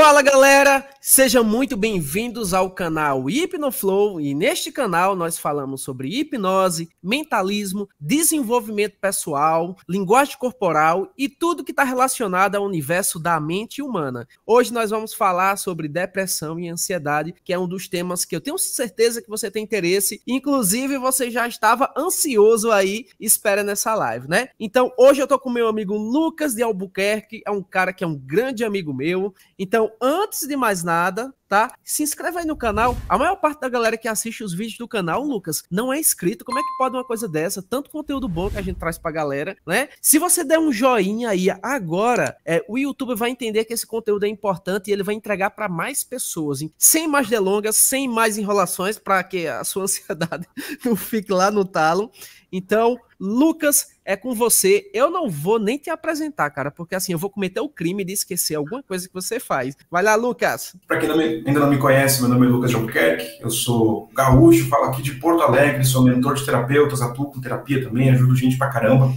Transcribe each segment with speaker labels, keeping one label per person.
Speaker 1: Fala galera, sejam muito bem-vindos ao canal Hipnoflow e neste canal nós falamos sobre hipnose, mentalismo, desenvolvimento pessoal, linguagem corporal e tudo que está relacionado ao universo da mente humana. Hoje nós vamos falar sobre depressão e ansiedade, que é um dos temas que eu tenho certeza que você tem interesse, inclusive você já estava ansioso aí esperando essa live, né? Então hoje eu tô com meu amigo Lucas de Albuquerque, é um cara que é um grande amigo meu. Então, antes de mais nada, tá? Se inscreve aí no canal. A maior parte da galera que assiste os vídeos do canal, Lucas, não é inscrito. Como é que pode uma coisa dessa? Tanto conteúdo bom que a gente traz pra galera, né? Se você der um joinha aí agora, o YouTube vai entender que esse conteúdo é importante e ele vai entregar para mais pessoas. Sem mais delongas, sem mais enrolações, para que a sua ansiedade não fique lá no talo. Então, Lucas, é com você. Eu não vou nem te apresentar, cara, porque assim, eu vou cometer o crime de esquecer alguma coisa que você faz. Vai lá, Lucas.
Speaker 2: Para quem ainda não me conhece, meu nome é Lucas de Albuquerque, eu sou gaúcho, falo aqui de Porto Alegre, sou mentor de terapeutas, atuo com terapia também, ajudo gente pra caramba.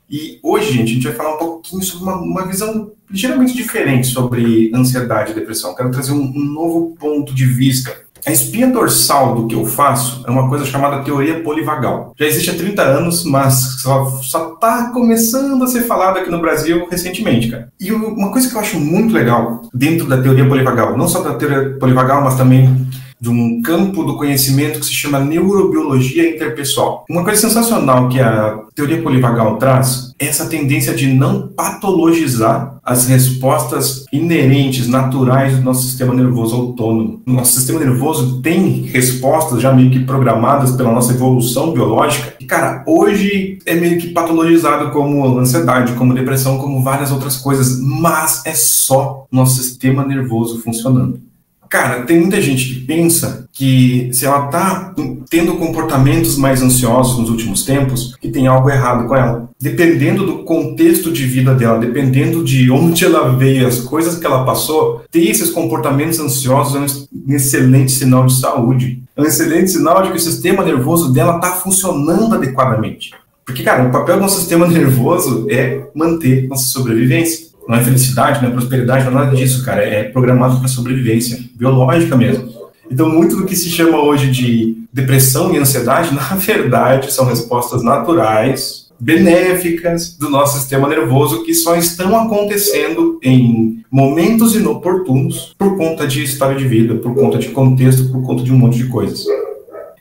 Speaker 2: E hoje, gente, a gente vai falar um pouquinho sobre uma visão ligeiramente diferente sobre ansiedade e depressão. Quero trazer um novo ponto de vista. A espinha dorsal do que eu faço é uma coisa chamada teoria polivagal. Já existe há 30 anos, mas só tá começando a ser falado aqui no Brasil recentemente, cara. E uma coisa que eu acho muito legal dentro da teoria polivagal, não só da teoria polivagal, mas também de um campo do conhecimento que se chama neurobiologia interpessoal. Uma coisa sensacional que a teoria polivagal traz é essa tendência de não patologizar as respostas inerentes, naturais do nosso sistema nervoso autônomo. O nosso sistema nervoso tem respostas já meio que programadas pela nossa evolução biológica e, cara, hoje é meio que patologizado como ansiedade, como depressão, como várias outras coisas, mas é só nosso sistema nervoso funcionando. Cara, tem muita gente que pensa que se ela tá tendo comportamentos mais ansiosos nos últimos tempos, que tem algo errado com ela. Dependendo do contexto de vida dela, dependendo de onde ela veio, as coisas que ela passou, ter esses comportamentos ansiosos é um excelente sinal de saúde. É um excelente sinal de que o sistema nervoso dela tá funcionando adequadamente. Porque, cara, o papel do nosso sistema nervoso é manter nossa sobrevivência. Não é felicidade, não é prosperidade, não é nada disso, cara. É programado para sobrevivência, biológica mesmo. Então, muito do que se chama hoje de depressão e ansiedade, na verdade, são respostas naturais, benéficas do nosso sistema nervoso que só estão acontecendo em momentos inoportunos por conta de história de vida, por conta de contexto, por conta de um monte de coisas.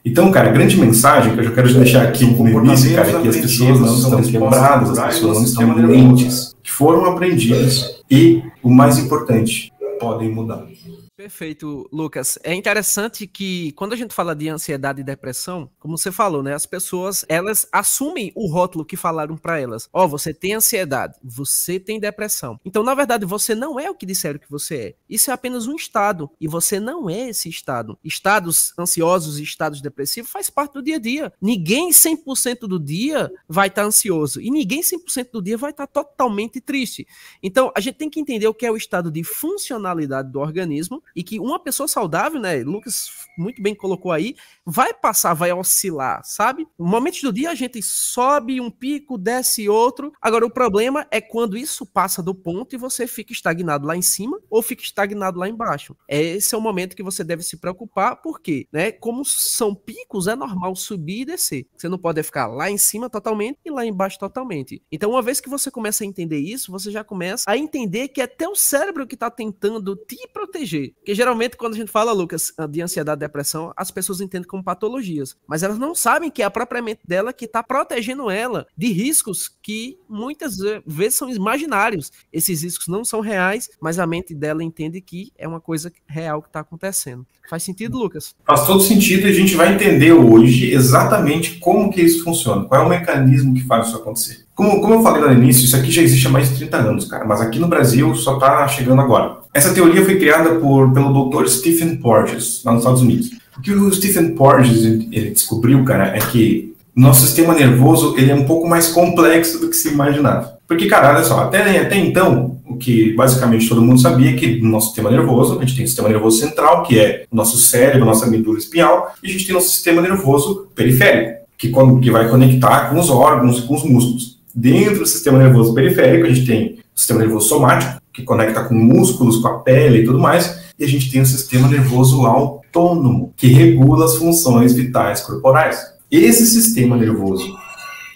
Speaker 2: Então, cara, a grande mensagem que eu já quero deixar aqui no início, cara, é que as pessoas não estão quebradas, as pessoas não estão doentes, foram aprendidas e, o mais importante, podem mudar.
Speaker 1: Perfeito, Lucas. É interessante que quando a gente fala de ansiedade e depressão, como você falou, né, as pessoas, elas assumem o rótulo que falaram para elas. Ó, você tem ansiedade, você tem depressão. Então, na verdade, você não é o que disseram que você é. Isso é apenas um estado e você não é esse estado. Estados ansiosos e estados depressivos faz parte do dia a dia. Ninguém 100% do dia vai estar ansioso e ninguém 100% do dia vai estar totalmente triste. Então, a gente tem que entender o que é o estado de funcionalidade do organismo e que uma pessoa saudável, né, Lucas muito bem colocou aí, vai passar, vai oscilar, sabe? Momentos do dia a gente sobe um pico, desce outro. Agora o problema é quando isso passa do ponto e você fica estagnado lá em cima ou fica estagnado lá embaixo. Esse é o momento que você deve se preocupar, porque, né, como são picos, é normal subir e descer. Você não pode ficar lá em cima totalmente e lá embaixo totalmente. Então, uma vez que você começa a entender isso, você já começa a entender que é teu cérebro que está tentando te proteger. Porque geralmente quando a gente fala, Lucas, de ansiedade e depressão, as pessoas entendem como patologias, mas elas não sabem que é a própria mente dela que está protegendo ela de riscos que muitas vezes são imaginários. Esses riscos não são reais, mas a mente dela entende que é uma coisa real que está acontecendo. Faz sentido, Lucas?
Speaker 2: Faz todo sentido e a gente vai entender hoje exatamente como que isso funciona, qual é o mecanismo que faz isso acontecer. Como eu falei lá no início, isso aqui já existe há mais de 30 anos, cara, mas aqui no Brasil só está chegando agora. Essa teoria foi criada pelo Dr. Stephen Porges, lá nos Estados Unidos. O que o Stephen Porges ele descobriu, cara, é que o nosso sistema nervoso ele é um pouco mais complexo do que se imaginava. Porque, cara, olha só, até então, o que basicamente todo mundo sabia é que no nosso sistema nervoso, a gente tem o sistema nervoso central, que é o nosso cérebro, a nossa medula espinhal, e a gente tem o nosso sistema nervoso periférico, que vai conectar com os órgãos e com os músculos. Dentro do sistema nervoso periférico, a gente tem o sistema nervoso somático, que conecta com músculos, com a pele e tudo mais, e a gente tem o sistema nervoso autônomo, que regula as funções vitais corporais. Esse sistema nervoso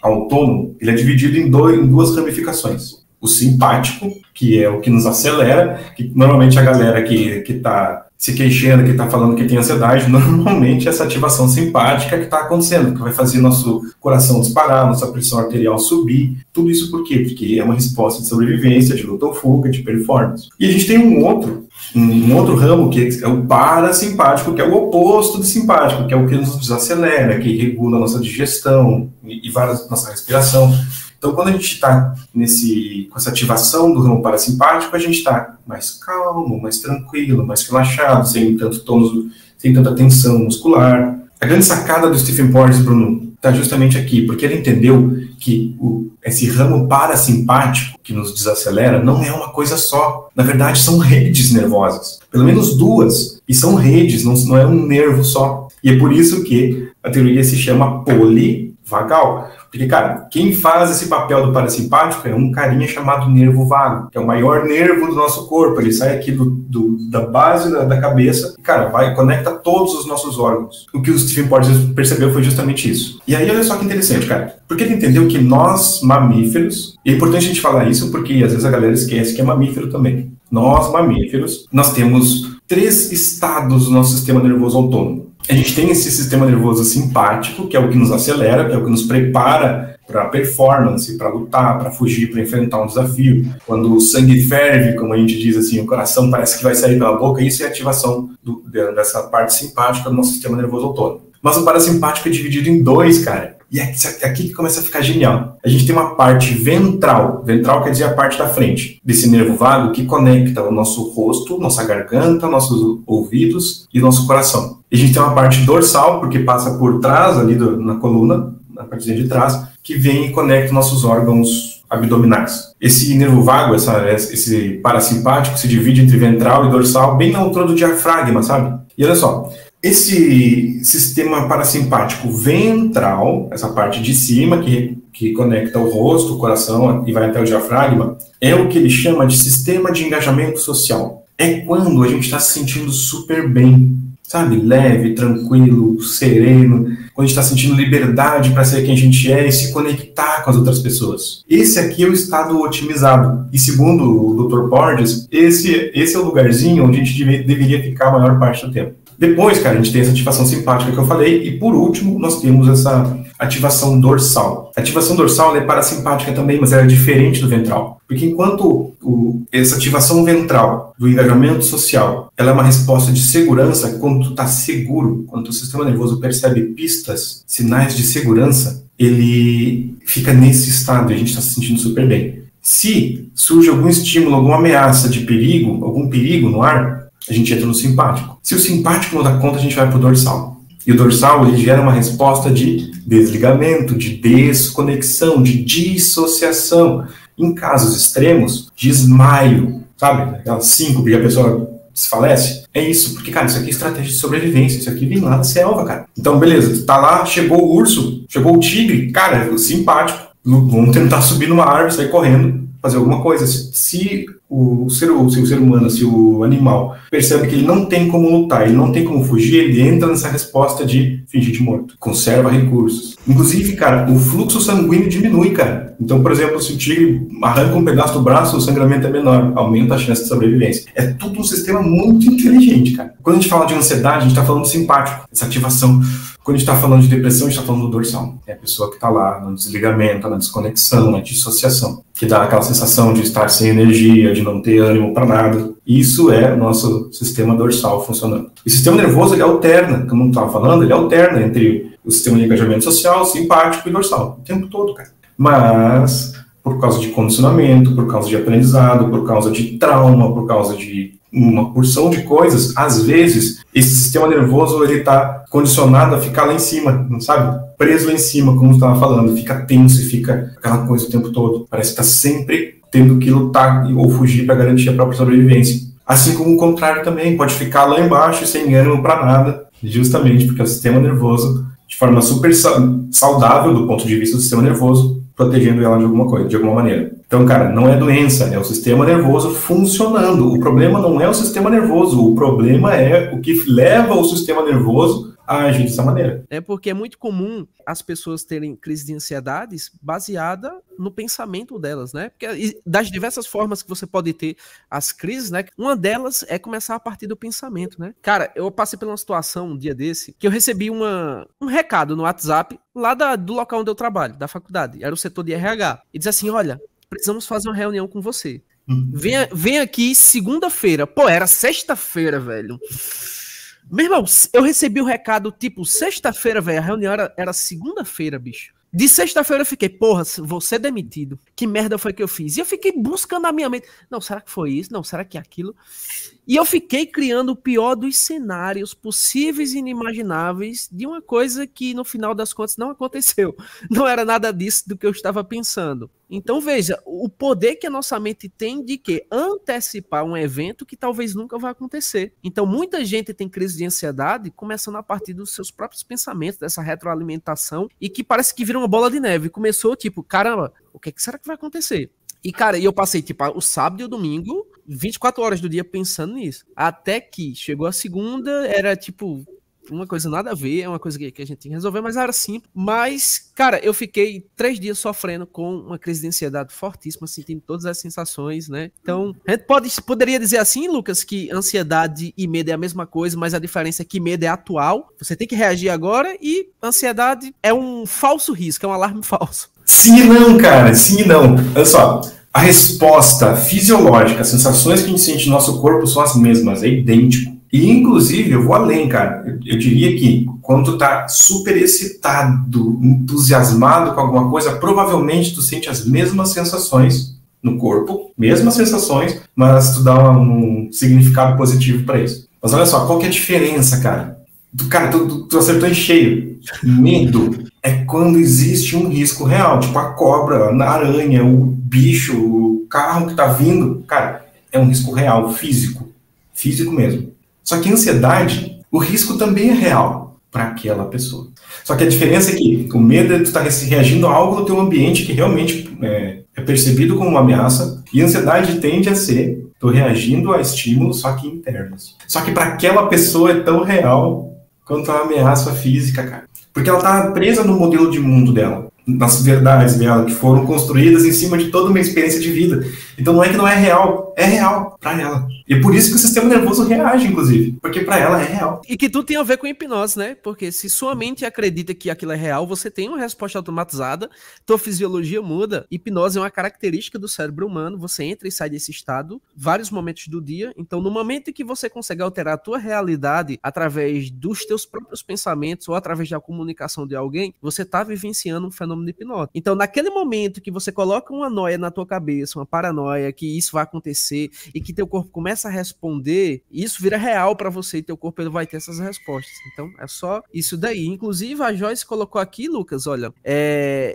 Speaker 2: autônomo, ele é dividido em duas ramificações. O simpático, que é o que nos acelera, que normalmente a galera que está se queixando, que está falando que tem ansiedade, normalmente é essa ativação simpática que está acontecendo, que vai fazer nosso coração disparar, nossa pressão arterial subir. Tudo isso por quê? Porque é uma resposta de sobrevivência, de luta ou fuga, de performance. E a gente tem um outro ramo, que é o parasimpático, que é o oposto do simpático, que é o que nos desacelera, que regula a nossa digestão e nossa respiração. Então, quando a gente está com essa ativação do ramo parasimpático, a gente está mais calmo, mais tranquilo, mais relaxado, sem tanto tônus, sem tanta tensão muscular. A grande sacada do Stephen Porges, Bruno, está justamente aqui, porque ele entendeu que esse ramo parasimpático que nos desacelera não é uma coisa só. Na verdade, são redes nervosas. Pelo menos duas. E são redes, não é um nervo só. E é por isso que a teoria se chama polivagal. Porque, cara, quem faz esse papel do parasimpático é um carinha chamado nervo vago, que é o maior nervo do nosso corpo. Ele sai aqui da base da cabeça e, cara, conecta todos os nossos órgãos. O que o Stephen Porges percebeu foi justamente isso. E aí, olha só que interessante, cara. Porque ele entendeu que nós, mamíferos, e é importante a gente falar isso porque às vezes a galera esquece que é mamífero também. Nós, mamíferos, nós temos 3 estados do nosso sistema nervoso autônomo. A gente tem esse sistema nervoso simpático, que é o que nos acelera, que é o que nos prepara para performance, para lutar, para fugir, para enfrentar um desafio. Quando o sangue ferve, como a gente diz assim, o coração parece que vai sair pela boca, isso é a ativação dessa parte simpática do nosso sistema nervoso autônomo. Mas o parasimpático é dividido em 2, cara. E é aqui que começa a ficar genial. A gente tem uma parte ventral. Ventral quer dizer a parte da frente desse nervo vago que conecta o nosso rosto, nossa garganta, nossos ouvidos e nosso coração. E a gente tem uma parte dorsal, porque passa por trás ali na coluna, na partezinha de trás, que vem e conecta nossos órgãos abdominais. Esse nervo vago, esse parasimpático, se divide entre ventral e dorsal, bem na altura do diafragma, sabe? E olha só, esse sistema parasimpático ventral, essa parte de cima que conecta o rosto, o coração e vai até o diafragma, é o que ele chama de sistema de engajamento social. É quando a gente está se sentindo super bem, sabe? Leve, tranquilo, sereno, quando a gente está sentindo liberdade para ser quem a gente é e se conectar com as outras pessoas. Esse aqui é o estado otimizado. E segundo o Dr. Porges, esse é o lugarzinho onde a gente deveria ficar a maior parte do tempo. Depois, cara, a gente tem essa ativação simpática que eu falei, e por último, nós temos essa ativação dorsal. A ativação dorsal ela é parasimpática também, mas ela é diferente do ventral. Porque enquanto essa ativação ventral do engajamento social, ela é uma resposta de segurança, quando tu tá seguro, quando o sistema nervoso percebe pistas, sinais de segurança, ele fica nesse estado e a gente está se sentindo super bem. Se surge algum estímulo, alguma ameaça de perigo, algum perigo no ar, a gente entra no simpático. Se o simpático não dá conta, a gente vai para o dorsal. E o dorsal, ele gera uma resposta de desligamento, de desconexão, de dissociação. Em casos extremos, desmaio, sabe? Aquelas 5 que a pessoa desfalece. É isso, porque, cara, isso aqui é estratégia de sobrevivência. Isso aqui vem lá da selva, cara. Então, beleza, tá lá, chegou o urso, chegou o tigre, cara, o simpático. Vamos tentar subir numa árvore, sair correndo, fazer alguma coisa. Se o ser humano, se o animal percebe que ele não tem como lutar, ele não tem como fugir, ele entra nessa resposta de fingir de morto, conserva recursos. Inclusive, cara, o fluxo sanguíneo diminui, cara. Então, por exemplo, se o tigre arranca um pedaço do braço, o sangramento é menor, aumenta a chance de sobrevivência. É tudo um sistema muito inteligente, cara. Quando a gente fala de ansiedade, a gente está falando do simpático, essa ativação. Quando a gente está falando de depressão, a gente está falando do dorsal. É a pessoa que está lá no desligamento, na desconexão, na dissociação, que dá aquela sensação de estar sem energia, de não ter ânimo para nada. Isso é o nosso sistema dorsal funcionando. E o sistema nervoso, ele alterna, como eu estava falando, ele alterna entre o sistema de engajamento social, simpático e dorsal, o tempo todo, cara. Mas, por causa de condicionamento, por causa de aprendizado, por causa de trauma, por causa de uma porção de coisas, às vezes, esse sistema nervoso, ele está condicionado a ficar lá em cima, não sabe? Preso lá em cima, como você estava falando, fica tenso e fica aquela coisa o tempo todo. Parece que está sempre tendo que lutar ou fugir para garantir a própria sobrevivência. Assim como o contrário também, pode ficar lá embaixo sem ânimo para nada, justamente porque o sistema nervoso, de forma super saudável do ponto de vista do sistema nervoso, protegendo ela de alguma coisa, de alguma maneira. Então, cara, não é doença, é o sistema nervoso funcionando. O problema não é o sistema nervoso, o problema é o que leva o sistema nervoso a agir dessa maneira.
Speaker 1: É porque é muito comum as pessoas terem crise de ansiedades baseada no pensamento delas, né? Porque das diversas formas que você pode ter as crises, né? Uma delas é começar a partir do pensamento, né? Cara, eu passei por uma situação um dia desse que eu recebi um recado no WhatsApp lá do local onde eu trabalho, da faculdade. Era o setor de RH. E diz assim, olha, precisamos fazer uma reunião com você. Vem aqui segunda-feira. Pô, era sexta-feira, velho. Meu irmão, eu recebi o recado, tipo, sexta-feira, velho, a reunião era segunda-feira, bicho. De sexta-feira eu fiquei, porra, vou ser demitido. Que merda foi que eu fiz? E eu fiquei buscando na minha mente. Não, será que foi isso? Não, será que é aquilo? E eu fiquei criando o pior dos cenários possíveis e inimagináveis de uma coisa que, no final das contas, não aconteceu. Não era nada disso do que eu estava pensando. Então, veja, o poder que a nossa mente tem de que antecipar um evento que talvez nunca vai acontecer. Então, muita gente tem crise de ansiedade começando a partir dos seus próprios pensamentos, dessa retroalimentação, e que parece que vira uma bola de neve. Começou, tipo, caramba, o que será que vai acontecer? E, cara, eu passei, tipo, o sábado e o domingo, 24 horas do dia pensando nisso. Até que chegou a segunda, era, tipo, uma coisa nada a ver, é uma coisa que a gente tinha que resolver, mas era simples. Mas, cara, eu fiquei 3 dias sofrendo com uma crise de ansiedade fortíssima, sentindo todas as sensações, né? Então, a gente poderia dizer assim, Lucas, que ansiedade e medo é a mesma coisa, mas a diferença é que medo é atual, você tem que reagir agora, e ansiedade é um falso risco, é um alarme falso.
Speaker 2: Sim e não, cara, sim e não. Olha só, a resposta fisiológica, as sensações que a gente sente no nosso corpo são as mesmas, é idêntico. E, inclusive, eu vou além, cara. Eu diria que quando tu tá super excitado, entusiasmado com alguma coisa, provavelmente tu sente as mesmas sensações no corpo, mesmas sensações, mas tu dá um significado positivo para isso. Mas olha só, qual que é a diferença, cara? Tu acertou em cheio. Medo é quando existe um risco real, tipo a cobra, a aranha, o bicho, o carro que tá vindo. Cara, é um risco real, físico mesmo. Só que a ansiedade, o risco também é real para aquela pessoa. Só que a diferença é que o medo é tu estar reagindo a algo no teu ambiente que realmente é percebido como uma ameaça, e a ansiedade tende a ser tu reagindo a estímulos, só que internos. Só que para aquela pessoa é tão real quanto a ameaça física, cara. Porque ela tá presa no modelo de mundo dela, nas verdades dela, que foram construídas em cima de toda uma experiência de vida. Então não é que não é real para ela. E é por isso que o sistema nervoso reage, inclusive, porque para ela é real.
Speaker 1: E que tudo tem a ver com hipnose, né? Porque se sua mente acredita que aquilo é real, você tem uma resposta automatizada, tua fisiologia muda. Hipnose é uma característica do cérebro humano, você entra e sai desse estado vários momentos do dia. Então, no momento em que você consegue alterar a tua realidade através dos teus próprios pensamentos ou através da comunicação de alguém, você está vivenciando um fenômeno hipnótico. Então, naquele momento que você coloca uma noia na tua cabeça, uma paranoia, que isso vai acontecer e que teu corpo começa a responder, isso vira real para você e teu corpo ele vai ter essas respostas. Então, é só isso daí. Inclusive, a Joyce colocou aqui, Lucas, olha,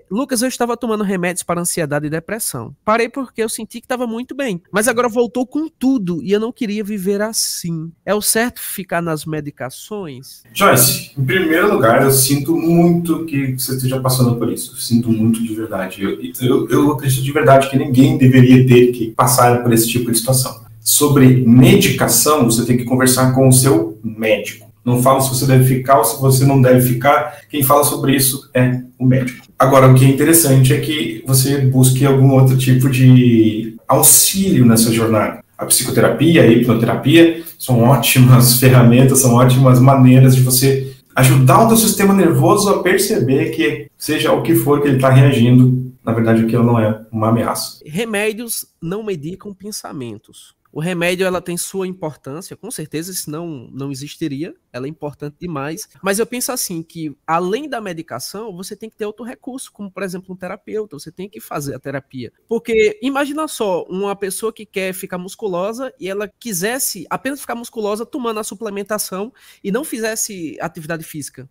Speaker 1: Lucas, eu estava tomando remédios para ansiedade e depressão. Parei porque eu senti que estava muito bem, mas agora voltou com tudo e eu não queria viver assim. É o certo ficar nas medicações?
Speaker 2: Joyce, em primeiro lugar, eu sinto muito que você esteja passando por isso. Eu sinto muito de verdade. Eu acredito de verdade que ninguém deveria ter que passar por esse tipo de situação. Sobre medicação, você tem que conversar com o seu médico. Não fala se você deve ficar ou se você não deve ficar. Quem fala sobre isso é o médico. Agora, o que é interessante é que você busque algum outro tipo de auxílio nessa jornada. A psicoterapia, a hipnoterapia são ótimas ferramentas, são ótimas maneiras de você ajudar o teu sistema nervoso a perceber que, seja o que for que ele está reagindo, na verdade aquilo não é uma ameaça.
Speaker 1: Remédios não medicam pensamentos. O remédio, ela tem sua importância, com certeza, senão não existiria, ela é importante demais, mas eu penso assim, que além da medicação, você tem que ter outro recurso, como por exemplo um terapeuta, você tem que fazer a terapia, porque imagina só, uma pessoa que quer ficar musculosa e ela quisesse apenas ficar musculosa tomando a suplementação e não fizesse atividade física.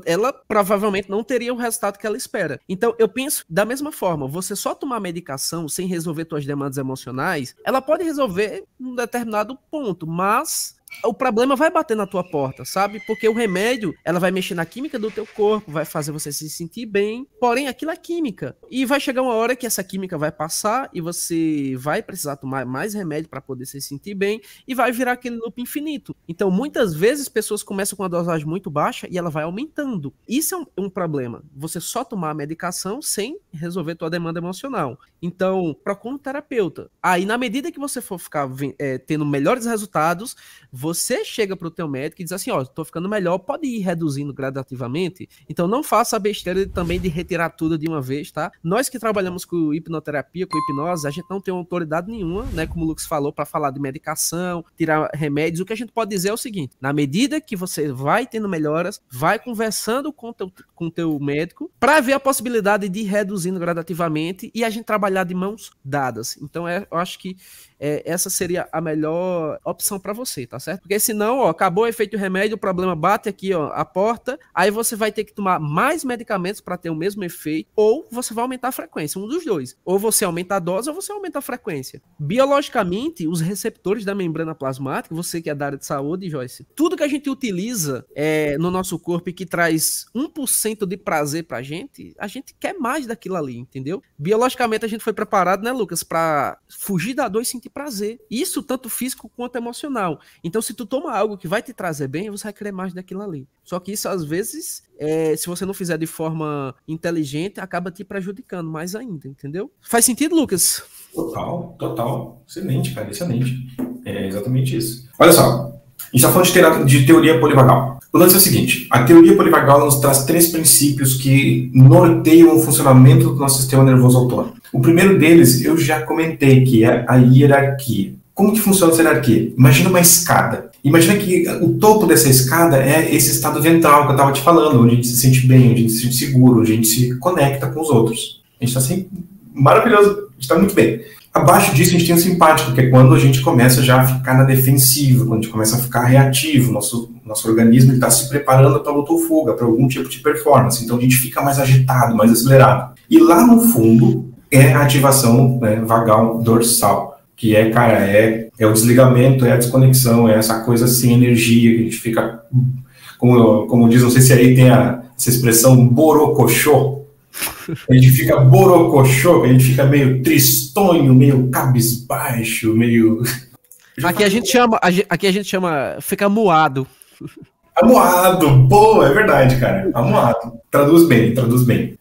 Speaker 1: Ela provavelmente não teria o resultado que ela espera. Então, eu penso da mesma forma, você só tomar medicação sem resolver suas demandas emocionais, ela pode resolver num determinado ponto, mas o problema vai bater na tua porta, sabe? Porque o remédio, ela vai mexer na química do teu corpo, vai fazer você se sentir bem, porém aquilo é química. E vai chegar uma hora que essa química vai passar e você vai precisar tomar mais remédio para poder se sentir bem e vai virar aquele loop infinito. Então, muitas vezes, pessoas começam com uma dosagem muito baixa e ela vai aumentando. Isso é um problema. Você só tomar a medicação sem resolver tua demanda emocional. Então, procura um terapeuta. Aí, na medida que você for ficar tendo melhores resultados, você chega pro teu médico e diz assim, ó, tô ficando melhor, pode ir reduzindo gradativamente. Então, não faça a besteira também de retirar tudo de uma vez, tá? Nós que trabalhamos com hipnoterapia, com hipnose, a gente não tem autoridade nenhuma, né, como o Lucas falou, para falar de medicação, tirar remédios. O que a gente pode dizer é o seguinte, na medida que você vai tendo melhoras, vai conversando com o teu médico para ver a possibilidade de ir reduzindo gradativamente e a gente trabalhar de mãos dadas. Então, eu acho que essa seria a melhor opção para você, tá certo? Porque senão, ó, acabou o efeito do remédio, o problema bate aqui, ó, a porta, aí você vai ter que tomar mais medicamentos para ter o mesmo efeito, ou você vai aumentar a frequência, um dos dois. Ou você aumenta a dose, ou você aumenta a frequência. Biologicamente, os receptores da membrana plasmática, você que é da área de saúde, Joyce, tudo que a gente utiliza no nosso corpo e que traz 1% de prazer pra gente, a gente quer mais daquilo ali, entendeu? Biologicamente, a gente foi preparado, né, Lucas, para fugir da dor e sentir prazer. Isso tanto físico quanto emocional. Então, se tu toma algo que vai te trazer bem, você vai querer mais daquilo ali. Só que isso, às vezes, se você não fizer de forma inteligente, acaba te prejudicando mais ainda, entendeu? Faz sentido, Lucas?
Speaker 2: Total. Excelente, cara, excelente. É exatamente isso. Olha só, a gente está falando de teoria polivagal. O lance é o seguinte, a teoria polivagal nos traz 3 princípios que norteiam o funcionamento do nosso sistema nervoso autônomo. O primeiro deles, eu já comentei, que é a hierarquia. Como que funciona essa hierarquia? Imagina uma escada. Imagina que o topo dessa escada é esse estado ventral que eu estava te falando, onde a gente se sente bem, onde a gente se sente seguro, onde a gente se conecta com os outros. A gente está assim, maravilhoso, a gente está muito bem. Abaixo disso a gente tem o simpático, que é quando a gente começa já a ficar na defensiva, quando a gente começa a ficar reativo, nosso organismo está se preparando para luta ou fuga, para algum tipo de performance, então a gente fica mais agitado, mais acelerado. E lá no fundo é a ativação, né, vagal dorsal, que é o desligamento, é a desconexão, é essa coisa sem energia, que a gente fica, como diz, não sei se aí tem essa expressão borocochô, a gente fica borocochô, a gente fica meio tristonho, meio cabisbaixo, meio...
Speaker 1: Aqui a gente chama, fica moado.
Speaker 2: Amuado, boa, é verdade, cara. Amuado. Traduz bem.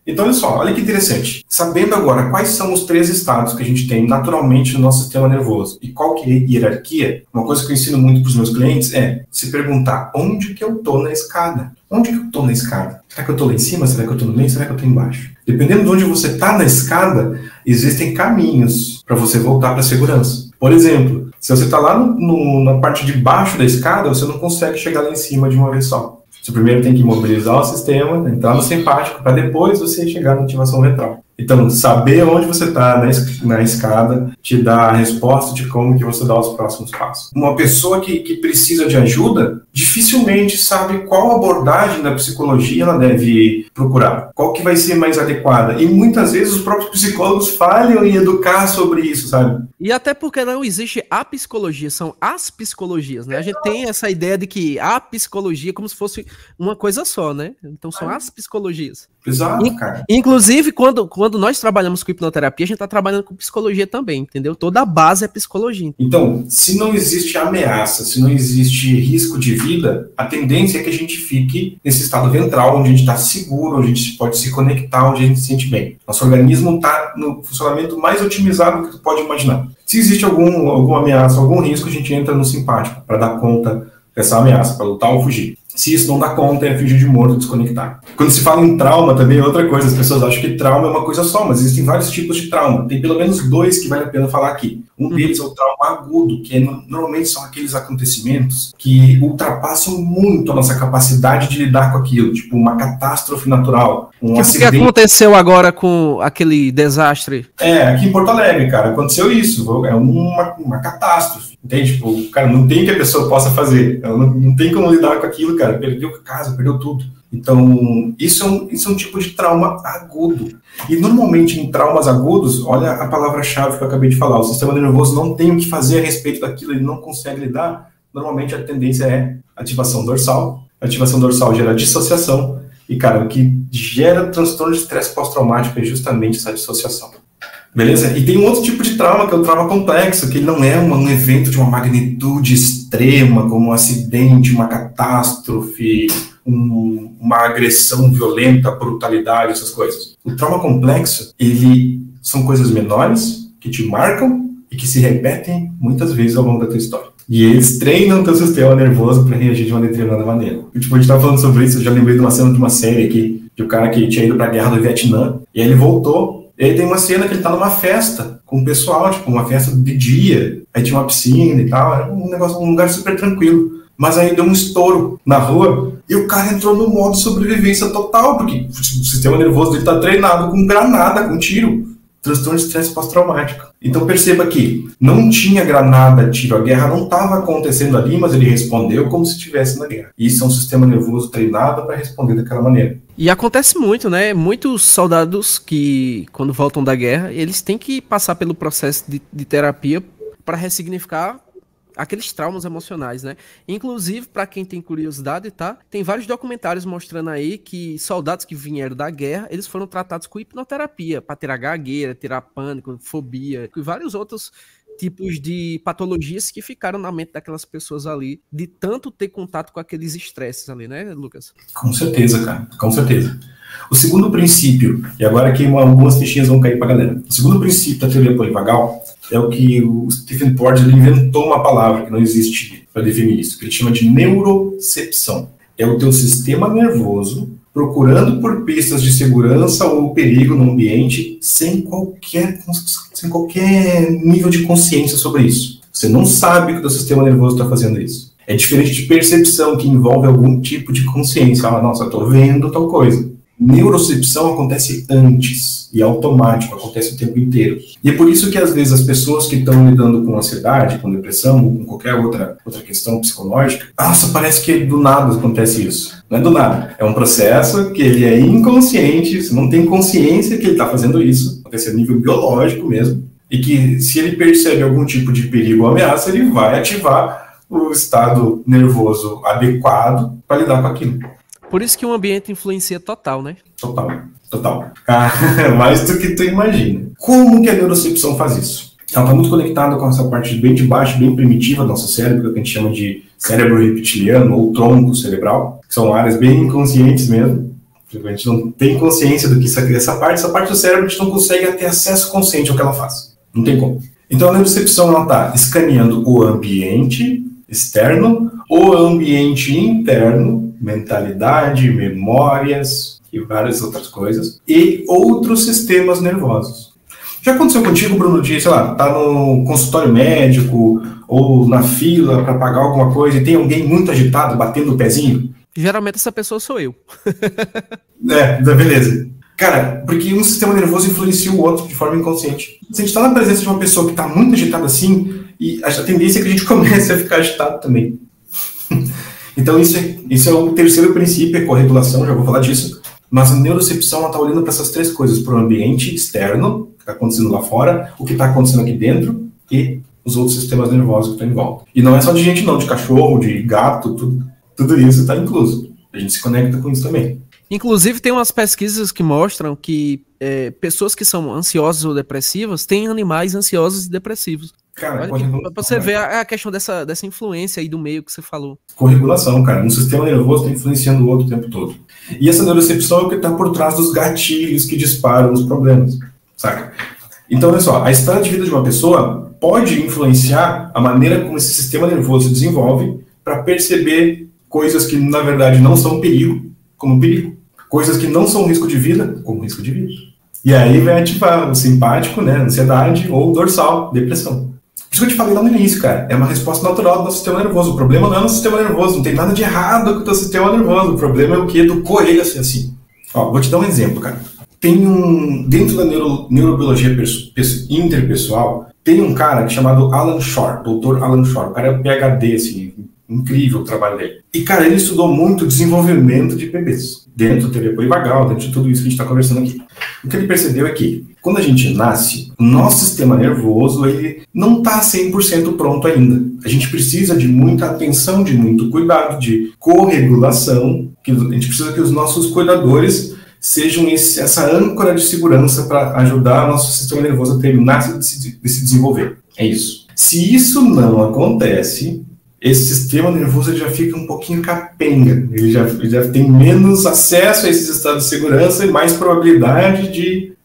Speaker 2: Então, olha só, olha que interessante. Sabendo agora quais são os 3 estados que a gente tem naturalmente no nosso sistema nervoso e qual que é a hierarquia, uma coisa que eu ensino muito para os meus clientes é se perguntar onde que eu tô na escada. Onde que eu tô na escada? Será que eu tô lá em cima? Será que eu tô no meio? Será que eu tô embaixo? Dependendo de onde você tá na escada, existem caminhos para você voltar para a segurança. Por exemplo, se você está lá na parte de baixo da escada, você não consegue chegar lá em cima de uma vez só. Você primeiro tem que mobilizar o sistema, entrar no simpático, para depois você chegar na ativação ventral. Então, saber onde você está na escada te dá a resposta de como que você dá os próximos passos. Uma pessoa que precisa de ajuda, dificilmente sabe qual abordagem da psicologia ela deve procurar, qual que vai ser mais adequada. E muitas vezes os próprios psicólogos falham em educar sobre isso, sabe?
Speaker 1: E até porque não existe a psicologia, são as psicologias, né? A gente tem essa ideia de que a psicologia é como se fosse uma coisa só, né? Então são as psicologias.
Speaker 2: Exato, cara.
Speaker 1: Inclusive, quando nós trabalhamos com hipnoterapia, a gente está trabalhando com psicologia também, entendeu? Toda a base é psicologia.
Speaker 2: Então, se não existe ameaça, se não existe risco de vida, a tendência é que a gente fique nesse estado ventral, onde a gente está seguro, onde a gente pode se conectar, onde a gente se sente bem. Nosso organismo está no funcionamento mais otimizado que tu pode imaginar. Se existe alguma ameaça, algum risco, a gente entra no simpático para dar conta dessa ameaça, para lutar ou fugir. Se isso não dá conta, é fingir de morto, desconectar. Quando se fala em trauma também é outra coisa. As pessoas acham que trauma é uma coisa só, mas existem vários tipos de trauma. Tem pelo menos 2 que vale a pena falar aqui. Um deles é o trauma agudo, que normalmente são aqueles acontecimentos que ultrapassam muito a nossa capacidade de lidar com aquilo. Tipo uma catástrofe natural, um acidente.
Speaker 1: O que aconteceu agora com aquele desastre?
Speaker 2: Aqui em Porto Alegre, cara, aconteceu isso. É uma catástrofe. Entende? Tipo, cara, não tem o que a pessoa possa fazer. Ela não tem como lidar com aquilo, cara. Perdeu a casa, perdeu tudo. Então, isso é um tipo de trauma agudo. E normalmente em traumas agudos, olha a palavra-chave que eu acabei de falar, o sistema nervoso não tem o que fazer a respeito daquilo, ele não consegue lidar, normalmente a tendência é ativação dorsal. A ativação dorsal gera dissociação. E, cara, o que gera transtorno de estresse pós-traumático é justamente essa dissociação. Beleza? E tem um outro tipo de trauma, que é o trauma complexo, que ele não é um evento de uma magnitude extrema, como um acidente, uma catástrofe, uma agressão violenta, brutalidade, essas coisas. O trauma complexo, ele são coisas menores, que te marcam e que se repetem muitas vezes ao longo da tua história. E eles treinam teu sistema nervoso para reagir de uma determinada maneira. E, tipo, a gente tava falando sobre isso, eu já lembrei de uma cena de uma série aqui, de um cara que tinha ido pra guerra do Vietnã, e aí ele voltou. E aí tem uma cena que ele tá numa festa com o pessoal, tipo, uma festa de dia. Aí tinha uma piscina e tal, era um lugar super tranquilo. Mas aí deu um estouro na rua e o cara entrou no modo sobrevivência total, porque o sistema nervoso dele tá treinado com granada, com tiro. Transtorno de estresse pós-traumático. Então perceba que não tinha granada, tiro, a guerra não estava acontecendo ali, mas ele respondeu como se estivesse na guerra. Isso é um sistema nervoso treinado para responder daquela maneira.
Speaker 1: E acontece muito, né? Muitos soldados que, quando voltam da guerra, eles têm que passar pelo processo de terapia para ressignificar aqueles traumas emocionais, né? Inclusive, para quem tem curiosidade, tá? Tem vários documentários mostrando aí que soldados que vieram da guerra, eles foram tratados com hipnoterapia para tirar gagueira, tirar pânico, fobia e vários outros tipos de patologias que ficaram na mente daquelas pessoas ali, de tanto ter contato com aqueles estresses ali, né, Lucas?
Speaker 2: Com certeza, cara, com certeza. O segundo princípio, e agora aqui algumas fichinhas vão cair pra galera. O segundo princípio da teoria polivagal é o que o Stephen Porges inventou uma palavra que não existe para definir isso, que ele chama de neurocepção. É o teu sistema nervoso procurando por pistas de segurança ou perigo no ambiente sem qualquer nível de consciência sobre isso. Você não sabe que o teu sistema nervoso está fazendo isso. É diferente de percepção, que envolve algum tipo de consciência. Ah, nossa, eu estou vendo tal coisa. Neurocepção acontece antes e automático, acontece o tempo inteiro. E é por isso que às vezes as pessoas que estão lidando com ansiedade, com depressão ou com qualquer outra questão psicológica, nossa, parece que do nada acontece isso. Não é do nada, é um processo que ele é inconsciente, você não tem consciência que ele está fazendo isso, acontece a nível biológico mesmo, e que se ele percebe algum tipo de perigo ou ameaça, ele vai ativar o estado nervoso adequado para lidar com aquilo.
Speaker 1: Por isso que o ambiente influencia total, né?
Speaker 2: Total. Mais do que tu imagina. Como que a neurocepção faz isso? Ela está muito conectada com essa parte bem de baixo, bem primitiva do nosso cérebro, que a gente chama de cérebro reptiliano ou tronco cerebral, que são áreas bem inconscientes mesmo. A gente não tem consciência do que essa parte do cérebro a gente não consegue ter acesso consciente ao que ela faz. Não tem como. Então a neurocepção ela está escaneando o ambiente externo, o ambiente interno, mentalidade, memórias e várias outras coisas, e outros sistemas nervosos. Já aconteceu contigo, Bruno, de, sei lá, tá no consultório médico ou na fila para pagar alguma coisa e tem alguém muito agitado, batendo o pezinho?
Speaker 1: Geralmente essa pessoa sou eu.
Speaker 2: Beleza. Cara, porque um sistema nervoso influencia o outro de forma inconsciente. Se a gente está na presença de uma pessoa que está muito agitada assim, e a tendência é que a gente comece a ficar agitado também. Então isso é o terceiro princípio, é corregulação, já vou falar disso. Mas a neurocepção está olhando para essas três coisas, para o ambiente externo, que está acontecendo lá fora, o que está acontecendo aqui dentro e os outros sistemas nervosos que estão em volta. E não é só de gente não, de cachorro, de gato, tudo isso está incluso. A gente se conecta com isso também.
Speaker 1: Inclusive tem umas pesquisas que mostram que pessoas que são ansiosas ou depressivas têm animais ansiosos e depressivos.
Speaker 2: Cara,
Speaker 1: pra você ver a questão dessa influência aí do meio que você falou.
Speaker 2: Corregulação, cara. Um sistema nervoso está influenciando o outro o tempo todo. E essa neurocepção é o que está por trás dos gatilhos que disparam os problemas, saca? Então, olha só, a história de vida de uma pessoa pode influenciar a maneira como esse sistema nervoso se desenvolve para perceber coisas que, na verdade, não são perigo, como perigo. Coisas que não são risco de vida, como risco de vida. E aí vai ativar o simpático, né, ansiedade, ou o dorsal, depressão. Por isso que eu te falei lá no início, cara, é uma resposta natural do nosso sistema nervoso. O problema não é no sistema nervoso, não tem nada de errado com o teu sistema nervoso. O problema é o quê? Do coelho ser assim. Ó, vou te dar um exemplo, cara. Tem dentro da neurobiologia interpessoal, tem um cara chamado Alan Shore, Dr. Alan Shore. O cara é um PhD, assim, incrível o trabalho dele. E, cara, ele estudou muito o desenvolvimento de bebês. dentro do teoria polivagal, dentro de tudo isso que a gente está conversando aqui. O que ele percebeu é que, quando a gente nasce, o nosso sistema nervoso ele não está 100% pronto ainda. A gente precisa de muita atenção, de muito cuidado, de corregulação, que a gente precisa que os nossos cuidadores sejam essa âncora de segurança para ajudar o nosso sistema nervoso a terminar de se desenvolver. É isso. Se isso não acontece, esse sistema nervoso já fica um pouquinho capenga, ele já tem menos acesso a esses estados de segurança e mais probabilidade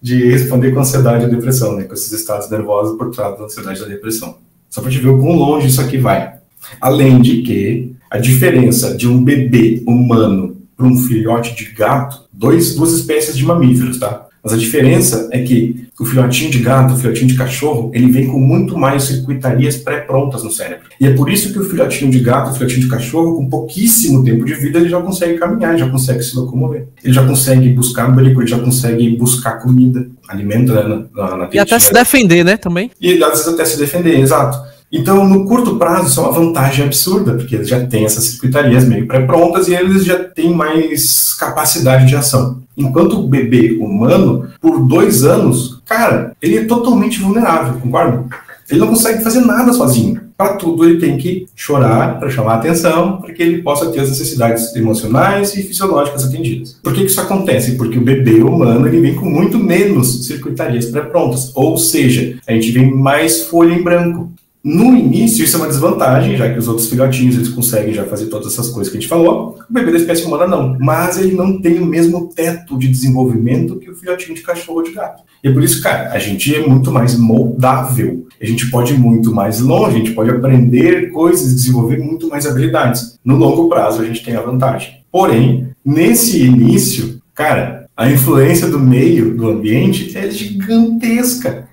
Speaker 2: de responder com ansiedade e depressão, né, com esses estados nervosos por trás da ansiedade e da depressão. Só para te ver o quão longe isso aqui vai. Além de que a diferença de um bebê humano para um filhote de gato, duas espécies de mamíferos, tá? Mas a diferença é que o filhotinho de gato, o filhotinho de cachorro, ele vem com muito mais circuitarias pré-prontas no cérebro. E é por isso que o filhotinho de gato, o filhotinho de cachorro, com pouquíssimo tempo de vida, ele já consegue caminhar, já consegue se locomover. Ele já consegue buscar abrigo, ele já consegue buscar comida, alimento, né, na
Speaker 1: e até se defender, né, também.
Speaker 2: E às vezes até se defender, exato. Então, no curto prazo, isso é uma vantagem absurda, porque eles já têm essas circuitarias meio pré-prontas e eles já têm mais capacidade de ação. Enquanto o bebê humano, por 2 anos, cara, ele é totalmente vulnerável, concorda? Ele não consegue fazer nada sozinho. Para tudo, ele tem que chorar para chamar a atenção, para que ele possa ter as necessidades emocionais e fisiológicas atendidas. Por que isso acontece? Porque o bebê humano ele vem com muito menos circuitarias pré-prontas, ou seja, a gente vem mais folha em branco. No início, isso é uma desvantagem, já que os outros filhotinhos eles conseguem já fazer todas essas coisas que a gente falou, o bebê da espécie humana não. Mas ele não tem o mesmo teto de desenvolvimento que o filhotinho de cachorro ou de gato. E é por isso, cara, a gente é muito mais moldável. A gente pode ir muito mais longe, a gente pode aprender coisas, desenvolver muito mais habilidades. No longo prazo, a gente tem a vantagem. Porém, nesse início, cara, a influência do meio, do ambiente, é gigantesca.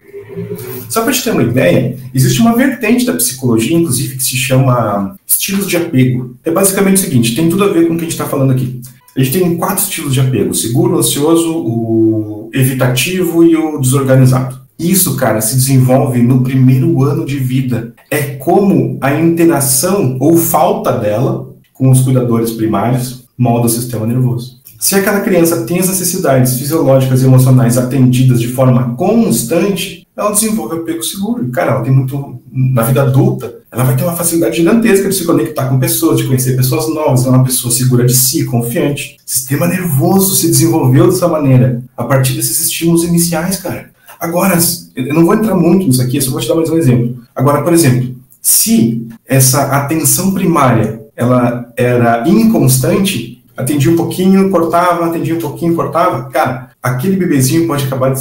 Speaker 2: Só para te ter uma ideia, existe uma vertente da psicologia, inclusive, que se chama estilos de apego. É basicamente o seguinte, tem tudo a ver com o que a gente está falando aqui. A gente tem 4 estilos de apego, o seguro, o ansioso, o evitativo e o desorganizado. Isso, cara, se desenvolve no primeiro ano de vida. É como a interação ou falta dela com os cuidadores primários molda o sistema nervoso. Se aquela criança tem as necessidades fisiológicas e emocionais atendidas de forma constante, ela desenvolve apego seguro. Cara, ela tem muito... Na vida adulta, ela vai ter uma facilidade gigantesca de se conectar com pessoas, de conhecer pessoas novas, é uma pessoa segura de si, confiante. O sistema nervoso se desenvolveu dessa maneira, a partir desses estímulos iniciais, cara. Agora, eu não vou entrar muito nisso aqui, eu só vou te dar mais um exemplo. Agora, por exemplo, se essa atenção primária, ela era inconstante, atendia um pouquinho, cortava, atendia um pouquinho, cortava, cara, aquele bebezinho pode acabar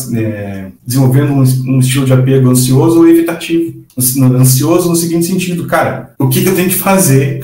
Speaker 2: desenvolvendo um estilo de apego ansioso ou evitativo. Ansioso no seguinte sentido, cara, o que eu tenho que fazer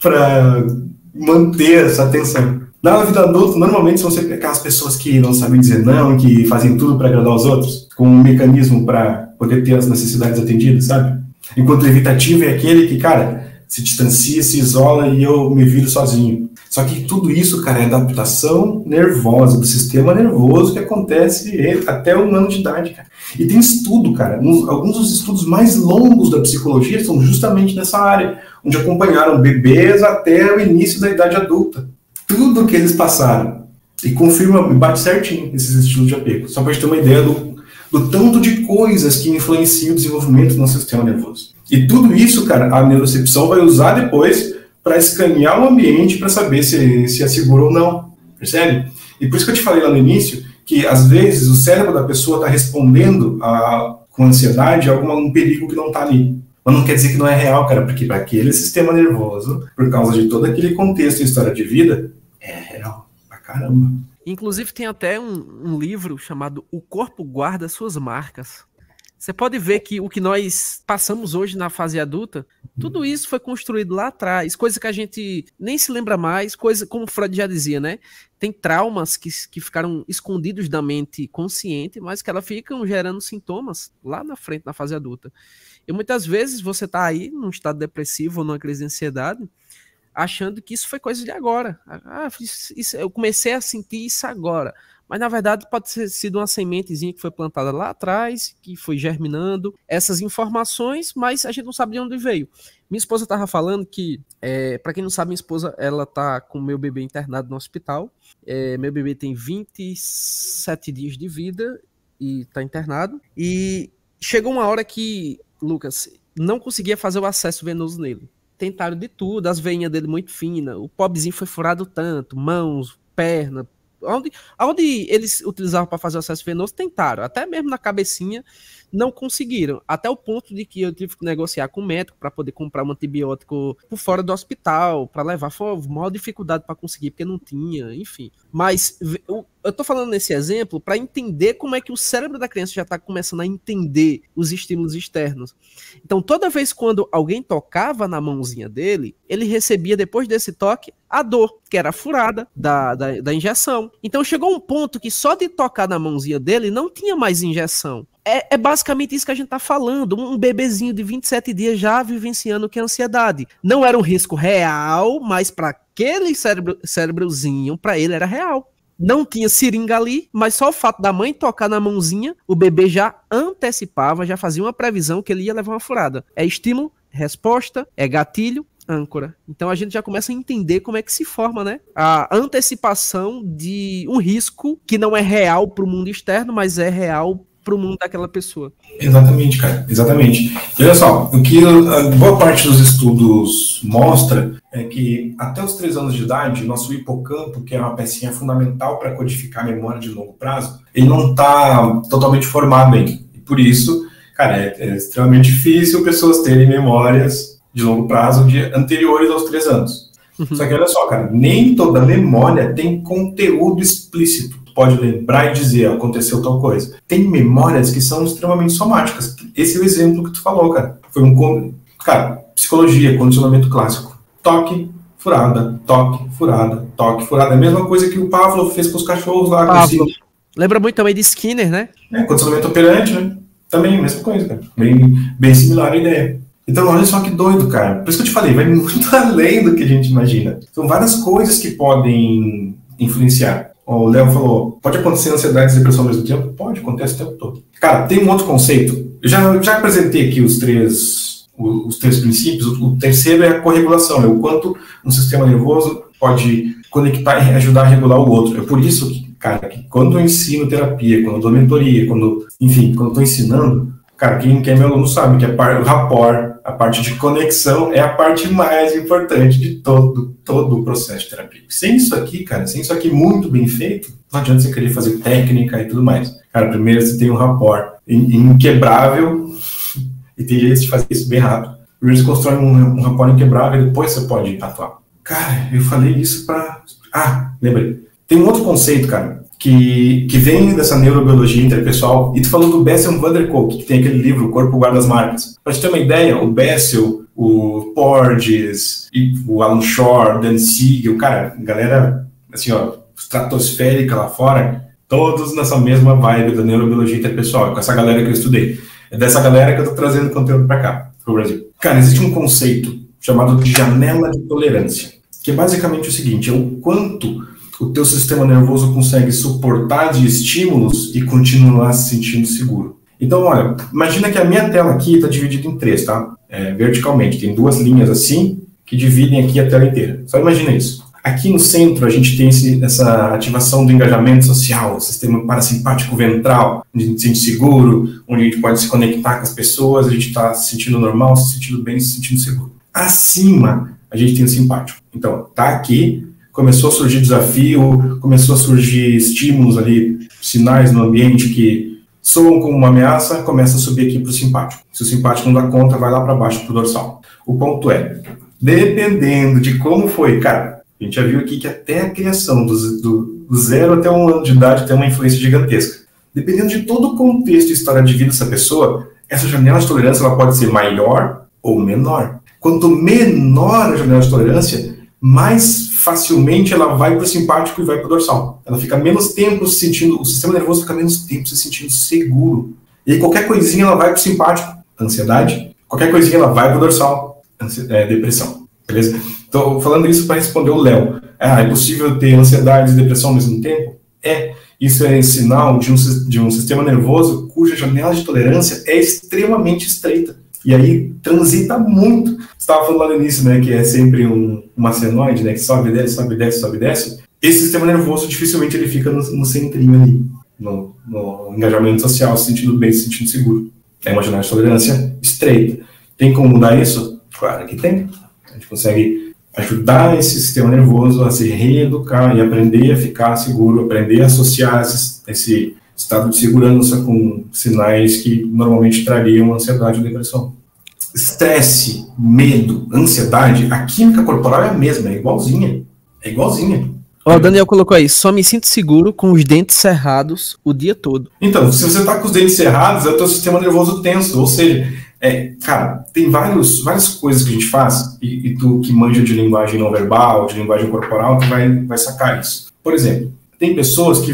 Speaker 2: para manter essa atenção? Na vida adulta, normalmente são sempre aquelas pessoas que não sabem dizer não, que fazem tudo para agradar os outros, com um mecanismo para poder ter as necessidades atendidas, sabe? Enquanto o evitativo é aquele que, cara, se distancia, se isola e eu me viro sozinho. Só que tudo isso, cara, é adaptação nervosa, do sistema nervoso que acontece até 1 ano de idade, cara. E tem estudo, cara, alguns dos estudos mais longos da psicologia são justamente nessa área, onde acompanharam bebês até o início da idade adulta. Tudo que eles passaram. E confirma, bate certinho esses estilos de apego. Só para a gente ter uma ideia do tanto de coisas que influenciam o desenvolvimento do nosso sistema nervoso. E tudo isso, cara, a neurocepção vai usar depois para escanear o ambiente para saber se é seguro ou não, percebe? E por isso que eu te falei lá no início, que às vezes o cérebro da pessoa está respondendo com ansiedade a um perigo que não está ali. Mas não quer dizer que não é real, cara, porque para aquele sistema nervoso, por causa de todo aquele contexto e história de vida, é real, pra caramba.
Speaker 1: Inclusive tem até um livro chamado O Corpo Guarda Suas Marcas. Você pode ver que o que nós passamos hoje na fase adulta, tudo isso foi construído lá atrás, coisa que a gente nem se lembra mais, coisa como Freud já dizia, né? Tem traumas que ficaram escondidos da mente consciente, mas que elas ficam gerando sintomas lá na frente, na fase adulta. E muitas vezes você tá aí num estado depressivo ou numa crise de ansiedade, achando que isso foi coisa de agora. Eu comecei a sentir isso agora. mas na verdade pode ter sido uma sementezinha que foi plantada lá atrás, que foi germinando essas informações, mas a gente não sabe de onde veio. Minha esposa estava falando que, para quem não sabe, minha esposa, ela tá com o meu bebê internado no hospital. Meu bebê tem 27 dias de vida e tá internado. E chegou uma hora que, Lucas, não conseguia fazer o acesso venoso nele. Tentaram de tudo, as veinhas dele muito finas, o pobrezinho foi furado tanto, mãos, perna, aonde eles utilizavam para fazer o acesso venoso, tentaram, até mesmo na cabecinha, não conseguiram, até o ponto de que eu tive que negociar com o médico para poder comprar um antibiótico por fora do hospital, para levar, foi uma maior dificuldade para conseguir, porque não tinha, enfim. Mas eu tô falando nesse exemplo para entender como é que o cérebro da criança já está começando a entender os estímulos externos. Então, toda vez quando alguém tocava na mãozinha dele, ele recebia, depois desse toque, a dor, que era a furada da injeção. Então, chegou um ponto que só de tocar na mãozinha dele não tinha mais injeção. É basicamente isso que a gente tá falando. Um bebezinho de 27 dias já vivenciando o que é ansiedade. Não era um risco real, mas para aquele cérebrozinho, para ele era real. Não tinha seringa ali, mas só o fato da mãe tocar na mãozinha, o bebê já antecipava, já fazia uma previsão que ele ia levar uma furada. É estímulo, resposta, é gatilho, âncora. Então a gente já começa a entender como é que se forma, né? A antecipação de um risco que não é real para o mundo externo, mas é real para o mundo daquela pessoa.
Speaker 2: Exatamente, cara, exatamente. E olha só, o que a boa parte dos estudos mostra é que até os 3 anos de idade, nosso hipocampo, que é uma pecinha fundamental para codificar a memória de longo prazo, ele não está totalmente formado ainda. E por isso, cara, é extremamente difícil pessoas terem memórias de longo prazo anteriores aos 3 anos. Só que olha só, cara, nem toda memória tem conteúdo explícito. Pode lembrar e dizer, aconteceu tal coisa. Tem memórias que são extremamente somáticas. Esse é o exemplo que tu falou, cara. Foi cara, psicologia, condicionamento clássico. Toque, furada, toque, furada, toque, furada. É a mesma coisa que o Pavlov fez com os cachorros lá.
Speaker 1: Lembra muito também de Skinner, né?
Speaker 2: Condicionamento operante, né? Também, mesma coisa, cara. Bem similar a ideia. Então, olha só que doido, cara. Por isso que eu te falei, vai muito além do que a gente imagina. São várias coisas que podem influenciar. O Léo falou, pode acontecer ansiedade e depressão ao mesmo tempo? Pode, acontece o tempo todo. Cara, tem um outro conceito. Eu já apresentei aqui os três princípios. O terceiro é a corregulação, é o quanto um sistema nervoso pode conectar e ajudar a regular o outro. É por isso que, cara, que quando eu ensino terapia, quando eu dou mentoria, quando eu estou ensinando, cara, quem é meu aluno sabe que o rapport, a parte de conexão, é a parte mais importante de todo o processo de terapia. Sem isso aqui, cara, sem isso aqui muito bem feito, não adianta você querer fazer técnica e tudo mais. Cara, primeiro você tem um rapport inquebrável, e tem jeito de fazer isso bem rápido. Primeiro você constrói um rapport inquebrável e depois você pode atuar. Cara, eu falei isso lembrei. Tem um outro conceito, cara, que vem dessa neurobiologia interpessoal, e tu falou do Bessel van der Kolk, que tem aquele livro, O Corpo Guarda as Marcas. Pra te ter uma ideia, o Bessel, o Porges, o Alan Shore, Dan Siegel, cara, galera, assim, ó, estratosférica lá fora, todos nessa mesma vibe da neurobiologia interpessoal, com essa galera que eu estudei. É dessa galera que eu tô trazendo conteúdo pra cá, pro Brasil. Cara, existe um conceito chamado de janela de tolerância, que é basicamente o seguinte, é o quanto o teu sistema nervoso consegue suportar de estímulos e continuar se sentindo seguro. Então, olha, imagina que a minha tela aqui está dividida em 3, tá? Verticalmente, tem 2 linhas assim, que dividem aqui a tela inteira. Só imagina isso. Aqui no centro, a gente tem essa ativação do engajamento social, o sistema parasimpático ventral, onde a gente se sente seguro, onde a gente pode se conectar com as pessoas, a gente está se sentindo normal, se sentindo bem, se sentindo seguro. Acima, a gente tem o simpático. Então, tá aqui, começou a surgir desafio, começou a surgir estímulos ali, sinais no ambiente que soam como uma ameaça, começa a subir aqui para o simpático. Se o simpático não dá conta, vai lá para baixo para o dorsal. O ponto é, dependendo de como foi, cara, a gente já viu aqui que até a criação do 0 até 1 ano de idade tem uma influência gigantesca. Dependendo de todo o contexto e história de vida dessa pessoa, essa janela de tolerância ela pode ser maior ou menor. Quanto menor a janela de tolerância, mais facilmente ela vai para o simpático e vai para o dorsal. Ela fica menos tempo se sentindo, o sistema nervoso fica menos tempo se sentindo seguro. E aí qualquer coisinha ela vai para o simpático, ansiedade. Qualquer coisinha ela vai para o dorsal, depressão. Beleza? Estou falando isso para responder o Léo. É possível ter ansiedade e depressão ao mesmo tempo? Isso é sinal de um sistema nervoso cuja janela de tolerância é extremamente estreita. E aí transita muito. Você estava falando lá no início, né, que é sempre uma senoide, né, que sobe, desce, sobe, desce, sobe, desce. Esse sistema nervoso dificilmente ele fica no centrinho ali, no engajamento social, se sentindo bem, se sentindo seguro. É uma janela de tolerância estreita. Tem como mudar isso? Claro que tem. A gente consegue ajudar esse sistema nervoso a se reeducar e aprender a ficar seguro, aprender a associar esse estado de segurança com sinais que normalmente trariam ansiedade ou depressão. Estresse, medo, ansiedade, a química corporal é a mesma, é igualzinha. É igualzinha.
Speaker 1: Ó, o Daniel colocou aí, só me sinto seguro com os dentes cerrados o dia todo.
Speaker 2: Então, se você tá com os dentes cerrados, é o teu sistema nervoso tenso, ou seja, cara, tem várias coisas que a gente faz, e tu que manja de linguagem não verbal, de linguagem corporal, tu vai sacar isso. Por exemplo, tem pessoas que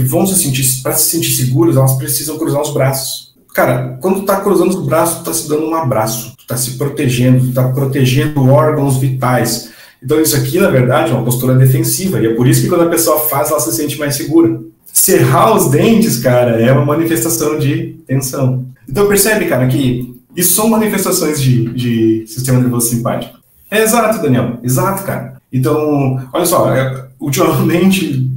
Speaker 2: para se sentir seguras, elas precisam cruzar os braços. Cara, quando tu tá cruzando os braços, tu tá se dando um abraço, tu tá se protegendo, tu tá protegendo órgãos vitais. Então isso aqui, na verdade, é uma postura defensiva, e é por isso que quando a pessoa faz, ela se sente mais segura. Cerrar os dentes, cara, é uma manifestação de tensão. Então percebe, cara, que isso são manifestações de sistema nervoso simpático. É exato, Daniel, exato, cara. Então, olha só, ultimamente,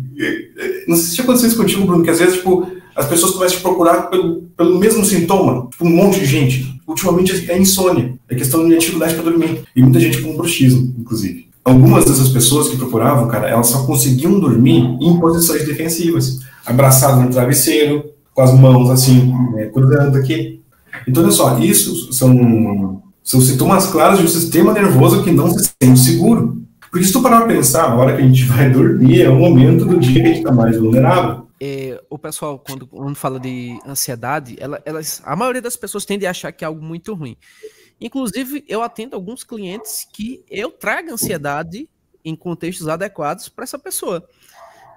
Speaker 2: não sei se aconteceu isso contigo, Bruno, que às vezes, tipo, as pessoas começam a te procurar pelo mesmo sintoma, tipo, um monte de gente. Ultimamente é insônia, é questão de dificuldade para dormir, e muita gente com bruxismo, inclusive. Algumas dessas pessoas que procuravam, cara, elas só conseguiam dormir em posições defensivas, abraçado no travesseiro, com as mãos assim, cruzando aqui. Então, olha só, isso são sintomas claros de um sistema nervoso que não se sente seguro. Porque se tu parar para pensar, a hora que a gente vai dormir é o momento do dia que a gente está mais vulnerável.
Speaker 1: O pessoal, quando fala de ansiedade, a maioria das pessoas tende a achar que é algo muito ruim. Inclusive, eu atendo alguns clientes que eu trago ansiedade em contextos adequados para essa pessoa.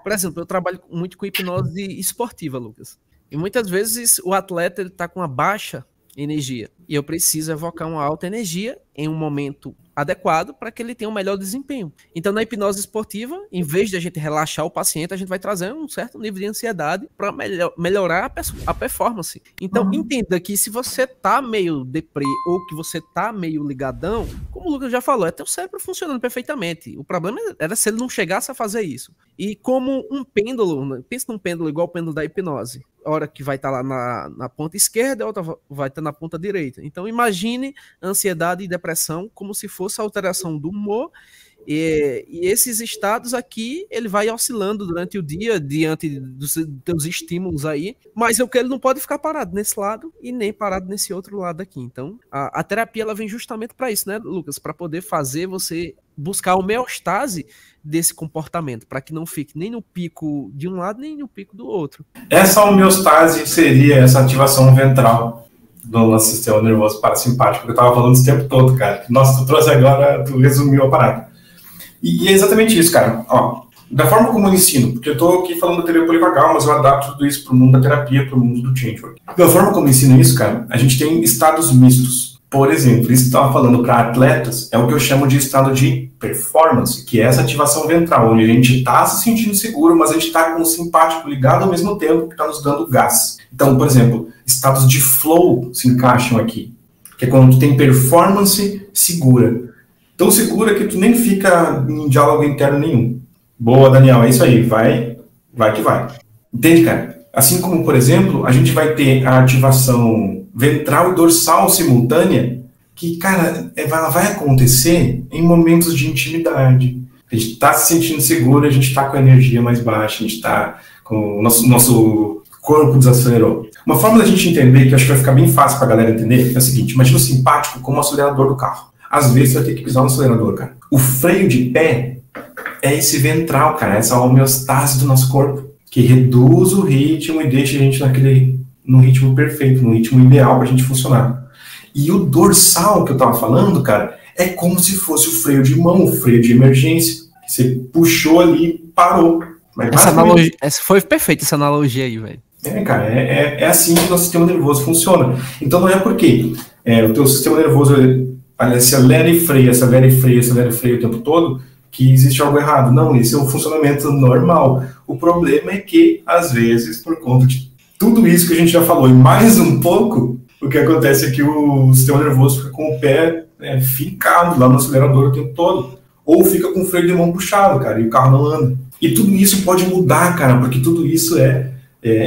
Speaker 1: Por exemplo, eu trabalho muito com hipnose esportiva, Lucas. E muitas vezes o atleta está com uma baixa energia. E eu preciso evocar uma alta energia em um momento adequado para que ele tenha um melhor desempenho. Então, na hipnose esportiva, em vez de a gente relaxar o paciente, a gente vai trazer um certo nível de ansiedade para melhorar a performance. Então, entenda que se você tá meio deprê ou que você tá meio ligadão, como o Lucas já falou, é teu cérebro funcionando perfeitamente. O problema era se ele não chegasse a fazer isso. E como um pêndulo, pensa num pêndulo igual o pêndulo da hipnose. A hora que vai estar lá na ponta esquerda, a outra vai estar na ponta direita. Então, imagine ansiedade e depressão como se fosse a alteração do humor. E esses estados aqui, ele vai oscilando durante o dia, diante dos teus estímulos aí. Mas ele não pode ficar parado nesse lado e nem parado nesse outro lado aqui. Então, a terapia ela vem justamente para isso, né, Lucas? Para poder fazer você buscar a homeostase desse comportamento, para que não fique nem no pico de um lado, nem no pico do outro.
Speaker 2: Essa homeostase seria essa ativação ventral do nosso sistema nervoso parasimpático, que eu estava falando esse tempo todo, cara. Nossa, tu trouxe agora, tu resumiu a parada. E é exatamente isso, cara. Ó, da forma como eu ensino, porque eu estou aqui falando da teoria polivagal, mas eu adapto tudo isso para o mundo da terapia, para o mundo do changework. Da forma como eu ensino isso, cara, a gente tem estados mistos. Por exemplo, isso que eu estava falando para atletas é o que eu chamo de estado de performance, que é essa ativação ventral, onde a gente está se sentindo seguro, mas a gente está com o simpático ligado ao mesmo tempo que está nos dando gás. Então, por exemplo, estados de flow se encaixam aqui, que é quando tu tem performance segura. Tão segura que tu nem fica em diálogo interno nenhum. Boa, Daniel, é isso aí, vai que vai. Entende, cara? Assim como, por exemplo, a gente vai ter a ativação ventral e dorsal simultânea, que, cara, ela vai acontecer em momentos de intimidade. A gente está se sentindo seguro, a gente está com a energia mais baixa, a gente está com o nosso corpo desacelerou. Uma forma da gente entender, que eu acho que vai ficar bem fácil para a galera entender, é o seguinte: imagina o simpático como o acelerador do carro. Às vezes você vai ter que pisar no acelerador, cara. O freio de pé é esse ventral, cara, essa homeostase do nosso corpo, que reduz o ritmo e deixa a gente no ritmo perfeito, no ritmo ideal para a gente funcionar. E o dorsal que eu estava falando, cara, é como se fosse o freio de mão, o freio de emergência. Você puxou ali e parou.
Speaker 1: Essa foi perfeita, essa analogia aí, velho.
Speaker 2: Cara, é assim que o nosso sistema nervoso funciona. Então não é porque o teu sistema nervoso acelera e freia o tempo todo, que existe algo errado. Não, esse é o funcionamento normal. O problema é que, às vezes, por conta de tudo isso que a gente já falou e mais um pouco, o que acontece é que o sistema nervoso fica com o pé fincado lá no acelerador o tempo todo. Ou fica com o freio de mão puxado, cara, e o carro não anda. E tudo isso pode mudar, cara, porque tudo isso é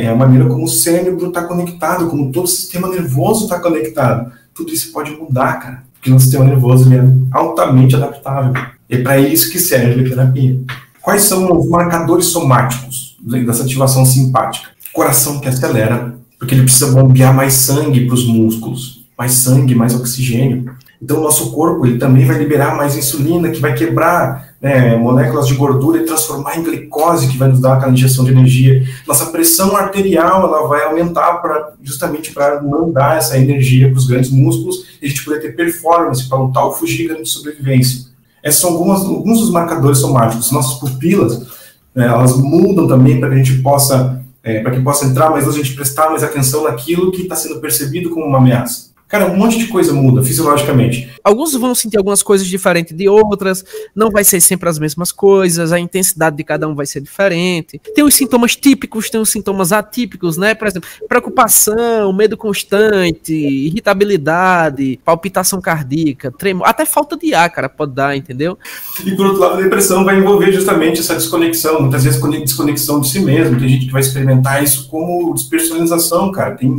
Speaker 2: a maneira como o cérebro está conectado, como todo o sistema nervoso está conectado. Tudo isso pode mudar, cara, porque o sistema nervoso ele é altamente adaptável. É para isso que serve a terapia. Quais são os marcadores somáticos dessa ativação simpática? Coração que acelera, porque ele precisa bombear mais sangue para os músculos, mais sangue, mais oxigênio. Então o nosso corpo ele também vai liberar mais insulina, que vai quebrar moléculas de gordura e transformar em glicose, que vai nos dar aquela injeção de energia. Nossa pressão arterial ela vai aumentar justamente para mandar essa energia para os grandes músculos e a gente poder ter performance para lutar ou fugir de sobrevivência. Esses são alguns dos marcadores somáticos. Nossas pupilas, elas mudam também para que a gente possa, para que possa entrar mais luz, a gente prestar mais atenção naquilo que está sendo percebido como uma ameaça. Cara, um monte de coisa muda fisiologicamente.
Speaker 1: Alguns vão sentir algumas coisas diferentes de outras, não vai ser sempre as mesmas coisas, a intensidade de cada um vai ser diferente. Tem os sintomas típicos, tem os sintomas atípicos, né? Por exemplo, preocupação, medo constante, irritabilidade, palpitação cardíaca, tremor, até falta de ar, cara, pode dar, entendeu?
Speaker 2: E por outro lado, a depressão vai envolver justamente essa desconexão, muitas vezes desconexão de si mesmo. Tem gente que vai experimentar isso como despersonalização, cara. Tem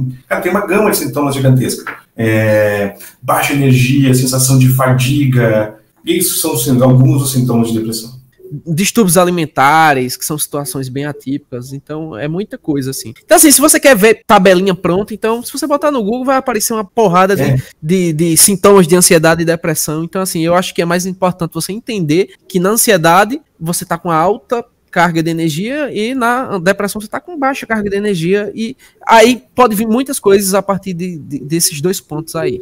Speaker 2: uma gama de sintomas gigantesca. Baixa energia, sensação de fadiga, isso são alguns dos sintomas de depressão.
Speaker 1: Distúrbios alimentares, que são situações bem atípicas, então é muita coisa assim. Então assim, se você quer ver tabelinha pronta, então se você botar no Google vai aparecer uma porrada de sintomas de ansiedade e depressão. Então assim, eu acho que é mais importante você entender que na ansiedade você tá com alta carga de energia e na depressão você está com baixa carga de energia e aí pode vir muitas coisas a partir desses dois pontos aí.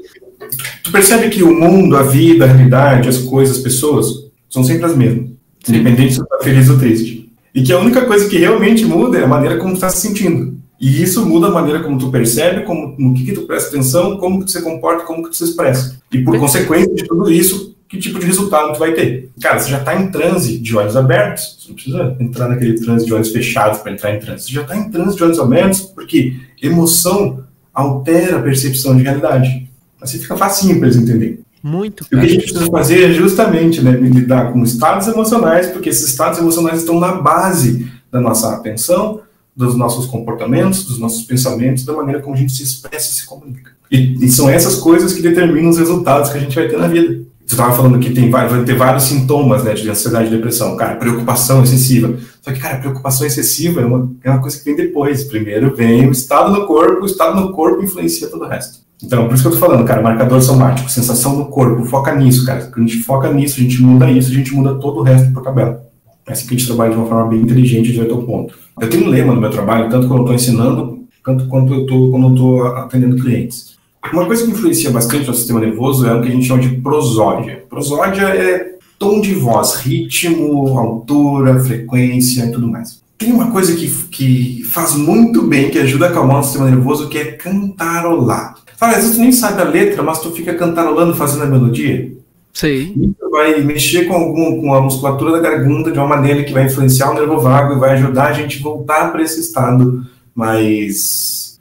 Speaker 2: Tu percebe que o mundo, a vida, a realidade, as coisas, as pessoas são sempre as mesmas, independente se tu tá feliz ou triste. E que a única coisa que realmente muda é a maneira como tu está se sentindo. E isso muda a maneira como tu percebe, no que tu presta atenção, como que tu se comporta, como que tu se expressa. E por consequência de tudo isso, que tipo de resultado tu vai ter? Cara, você já está em transe de olhos abertos, você não precisa entrar naquele transe de olhos fechados para entrar em transe. Você já está em transe de olhos abertos porque emoção altera a percepção de realidade. Assim fica facinho para eles entenderem.
Speaker 1: Muito.
Speaker 2: E o que a gente precisa fazer é justamente lidar com estados emocionais, porque esses estados emocionais estão na base da nossa atenção, dos nossos comportamentos, dos nossos pensamentos, da maneira como a gente se expressa e se comunica. E são essas coisas que determinam os resultados que a gente vai ter na vida. Você estava falando que vai ter vários sintomas, né, de ansiedade e depressão. Cara, preocupação excessiva. Só que, cara, preocupação excessiva é uma coisa que vem depois. Primeiro vem o estado no corpo influencia todo o resto. Então, por isso que eu tô falando, cara, marcador somático, sensação no corpo, foca nisso, cara. Quando a gente foca nisso, a gente muda isso, a gente muda todo o resto por tabela. É assim que a gente trabalha de uma forma bem inteligente e direto ao ponto. Eu tenho um lema no meu trabalho, tanto quando eu estou ensinando, quanto quando eu estou atendendo clientes. Uma coisa que influencia bastante no sistema nervoso é o que a gente chama de prosódia. Prosódia é tom de voz, ritmo, altura, frequência e tudo mais. Tem uma coisa que faz muito bem, que ajuda a acalmar o sistema nervoso, que é cantarolar. Sabe, às vezes tu nem sabe a letra, mas tu fica cantarolando, fazendo a melodia.
Speaker 1: Sim.
Speaker 2: Isso vai mexer com a musculatura da garganta de uma maneira que vai influenciar o nervo vago e vai ajudar a gente a voltar para esse estado mais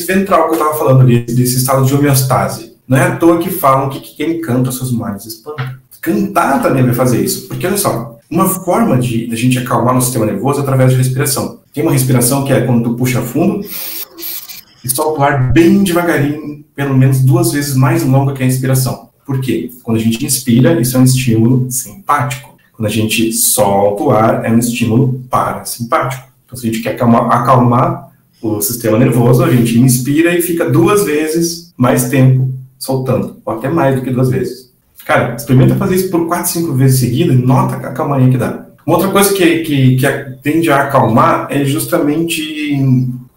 Speaker 2: ventral que eu estava falando ali, desse estado de homeostase. Não é à toa que falam que quem canta seus males espanta. Cantar também vai fazer isso, porque olha só, uma forma de a gente acalmar o sistema nervoso é através de respiração. Tem uma respiração que é quando tu puxa fundo e solta o ar bem devagarinho, pelo menos 2 vezes mais longa que a inspiração. Por quê? Quando a gente inspira, isso é um estímulo simpático. Quando a gente solta o ar, é um estímulo parasimpático. Então, se a gente quer acalmar o sistema nervoso, a gente inspira e fica 2 vezes mais tempo soltando, ou até mais do que 2 vezes. Cara, experimenta fazer isso por 4, 5 vezes seguidas e nota a calmaria que dá. Uma outra coisa que tende a acalmar é justamente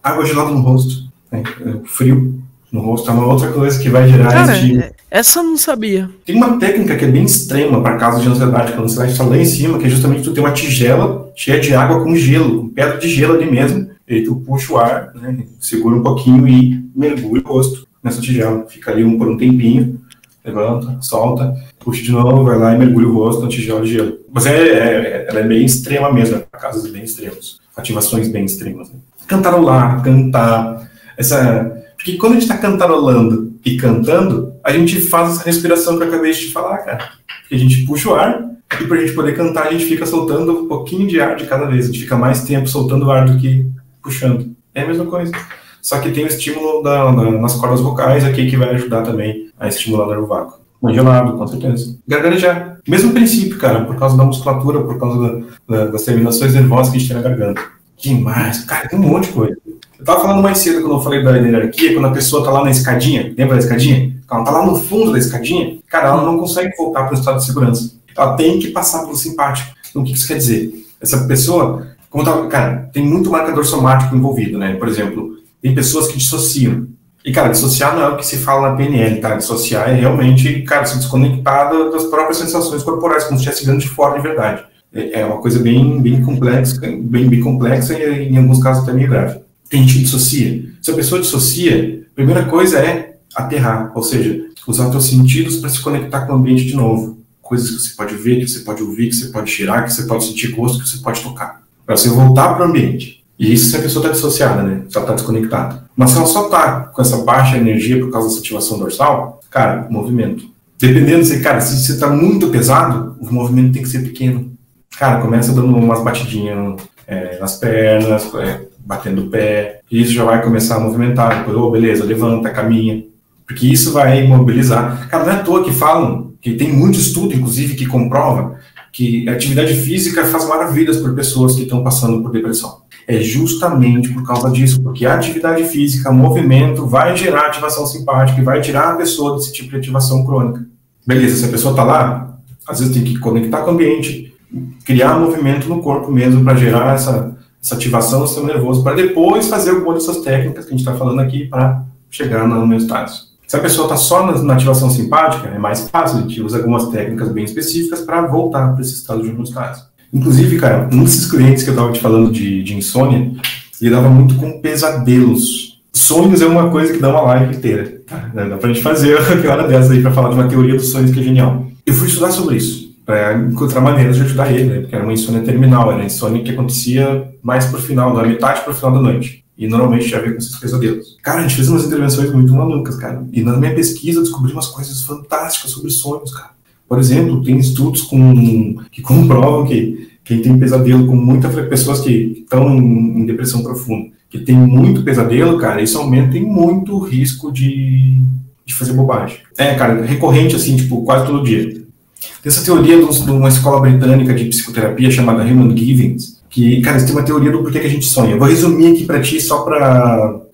Speaker 2: água gelada no rosto. Né? Frio no rosto é uma outra coisa que vai gerar...
Speaker 1: Cara, essa eu não sabia.
Speaker 2: Tem uma técnica que é bem extrema para casos de ansiedade, quando a ansiedade está lá em cima, que é justamente tu ter uma tigela cheia de água com gelo, com pedra de gelo ali mesmo, e aí tu puxa o ar, né, segura um pouquinho e mergulha o rosto nessa tigela. Fica ali por um tempinho, levanta, solta. puxa de novo, vai lá e mergulha o rosto no tigela de gelo. Mas ela é bem extrema mesmo, casos bem extremos, ativações bem extremas. Né? Cantarolar, cantar, porque quando a gente está cantarolando e cantando, a gente faz essa respiração que eu acabei de te falar, cara. Porque a gente puxa o ar e para a gente poder cantar, a gente fica soltando um pouquinho de ar de cada vez. A gente fica mais tempo soltando o ar do que puxando. É a mesma coisa. Só que tem o estímulo nas cordas vocais aqui que vai ajudar também a estimular o nervo vago. Congelado, com certeza. Gargarejar. Mesmo princípio, cara, por causa da musculatura, por causa das terminações nervosas que a gente tem na garganta. Demais. Cara, tem um monte de coisa. Eu tava falando mais cedo quando eu falei da hierarquia, quando a pessoa tá lá na escadinha, lembra da escadinha? Ela tá lá no fundo da escadinha, cara, ela não consegue voltar para o estado de segurança. Ela tem que passar pelo simpático. Então, o que isso quer dizer? Essa pessoa, cara, tem muito marcador somático envolvido, né? Por exemplo, tem pessoas que dissociam. E, cara, dissociar não é o que se fala na PNL, tá? Dissociar é realmente, cara, se desconectar das próprias sensações corporais, como se estivesse vendo de fora de verdade. É uma coisa bem complexa, bem complexa e, em alguns casos, até meio grave. Tem gente que dissocia. Se a pessoa dissocia, a primeira coisa é aterrar, ou seja, usar os seus sentidos para se conectar com o ambiente de novo. Coisas que você pode ver, que você pode ouvir, que você pode cheirar, que você pode sentir gosto, que você pode tocar. Para você voltar para o ambiente. E isso se a pessoa está dissociada, né? Se ela está desconectada. Mas se ela só está com essa baixa energia por causa dessa ativação dorsal, cara, movimento. Dependendo, se você está muito pesado, o movimento tem que ser pequeno. Cara, começa dando umas batidinhas nas pernas, batendo o pé, e isso já vai começar a movimentar. Depois, beleza, levanta, caminha. Porque isso vai mobilizar. Cara, não é à toa que falam, que tem muito estudo, inclusive, que comprova que a atividade física faz maravilhas por pessoas que estão passando por depressão. É justamente por causa disso, porque a atividade física, movimento, vai gerar ativação simpática e vai tirar a pessoa desse tipo de ativação crônica. Beleza, se a pessoa está lá, às vezes tem que conectar com o ambiente, criar movimento no corpo mesmo para gerar essa ativação do sistema nervoso, para depois fazer alguma dessas técnicas que a gente está falando aqui para chegar no homeostase. Se a pessoa está só na ativação simpática, é mais fácil, a gente usa algumas técnicas bem específicas para voltar para esse estado de homeostase. Inclusive, cara, um desses clientes que eu estava te falando de insônia, ele dava muito com pesadelos. Sonhos é uma coisa que dá uma live inteira. Tá? Dá pra gente fazer uma hora dessa aí para falar de uma teoria dos sonhos que é genial. Eu fui estudar sobre isso, para encontrar maneiras de ajudar ele, né? Porque era uma insônia terminal, era insônia que acontecia mais pro final, da metade pro final da noite. E normalmente já veio com esses pesadelos. Cara, a gente fez umas intervenções muito malucas, cara. E na minha pesquisa eu descobri umas coisas fantásticas sobre sonhos, cara. Por exemplo, tem estudos que comprovam que quem tem pesadelo com pessoas que estão em depressão profunda, que tem muito pesadelo, cara, isso aumenta em muito o risco de fazer bobagem. Cara, recorrente, assim, tipo, quase todo dia. Tem essa teoria de uma escola britânica de psicoterapia chamada Human Givens, que, cara, eles têm uma teoria do porquê que a gente sonha. Eu vou resumir aqui pra ti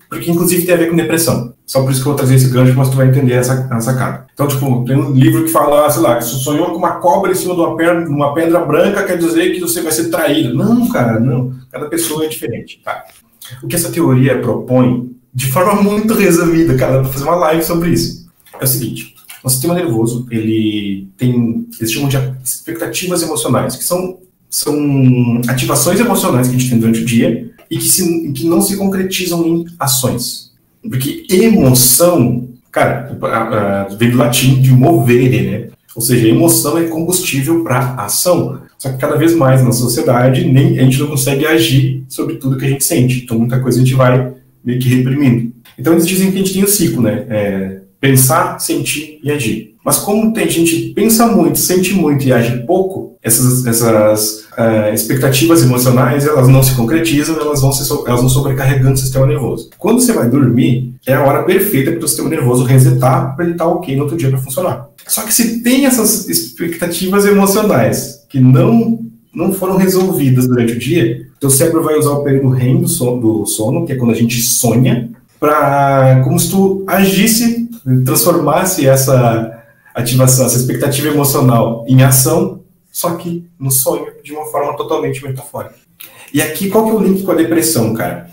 Speaker 2: porque inclusive tem a ver com depressão. Só por isso que eu vou trazer esse gancho, mas tu vai entender essa sacada. Então, tipo, tem um livro que fala, sei lá, que você sonhou com uma cobra em cima de uma pedra branca, quer dizer que você vai ser traído. Não, cara, não. Cada pessoa é diferente, tá? O que essa teoria propõe, de forma muito resumida, cara, dá pra fazer uma live sobre isso. É o seguinte, o sistema nervoso, eles chamam de expectativas emocionais, que são ativações emocionais que a gente tem durante o dia e que não se concretizam em ações. Porque emoção, cara, vem do latim de movere, né? Ou seja, emoção é combustível para ação. Só que cada vez mais na sociedade, a gente não consegue agir sobre tudo que a gente sente. Então, muita coisa a gente vai meio que reprimindo. Então, eles dizem que a gente tem o ciclo, né? Pensar, sentir e agir. Mas como a gente pensa muito, sente muito e age pouco, essas expectativas emocionais, elas não se concretizam, elas vão sobrecarregando o sistema nervoso. Quando você vai dormir, é a hora perfeita para o sistema nervoso resetar para ele estar ok no outro dia para funcionar. Só que se tem essas expectativas emocionais que não foram resolvidas durante o dia, teu cérebro vai usar o período REM do sono, que é quando a gente sonha, como se tu agisse, transformasse essa ativação, essa expectativa emocional em ação, só que no sonho, de uma forma totalmente metafórica. E aqui, qual que é o link com a depressão, cara?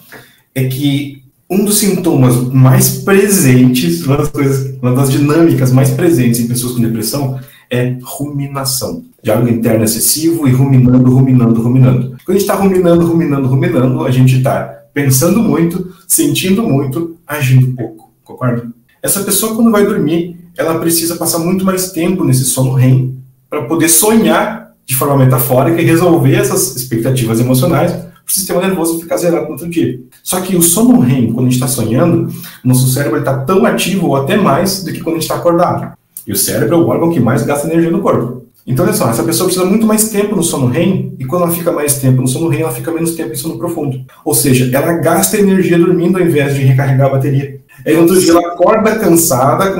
Speaker 2: É que um dos sintomas mais presentes, uma das dinâmicas mais presentes em pessoas com depressão é ruminação. Diálogo interno excessivo e ruminando. Quando a gente está ruminando, a gente está pensando muito, sentindo muito, agindo pouco, concorda? Essa pessoa, quando vai dormir, ela precisa passar muito mais tempo nesse sono REM para poder sonhar de forma metafórica e resolver essas expectativas emocionais para o sistema nervoso ficar zerado no outro dia. Só que o sono REM, quando a gente está sonhando, nosso cérebro está tão ativo ou até mais do que quando a gente está acordado. E o cérebro é o órgão que mais gasta energia no corpo. Então, olha só, essa pessoa precisa muito mais tempo no sono REM, e quando ela fica mais tempo no sono REM, ela fica menos tempo em sono profundo. Ou seja, ela gasta energia dormindo ao invés de recarregar a bateria. Aí, no outro dia, ela acorda cansada,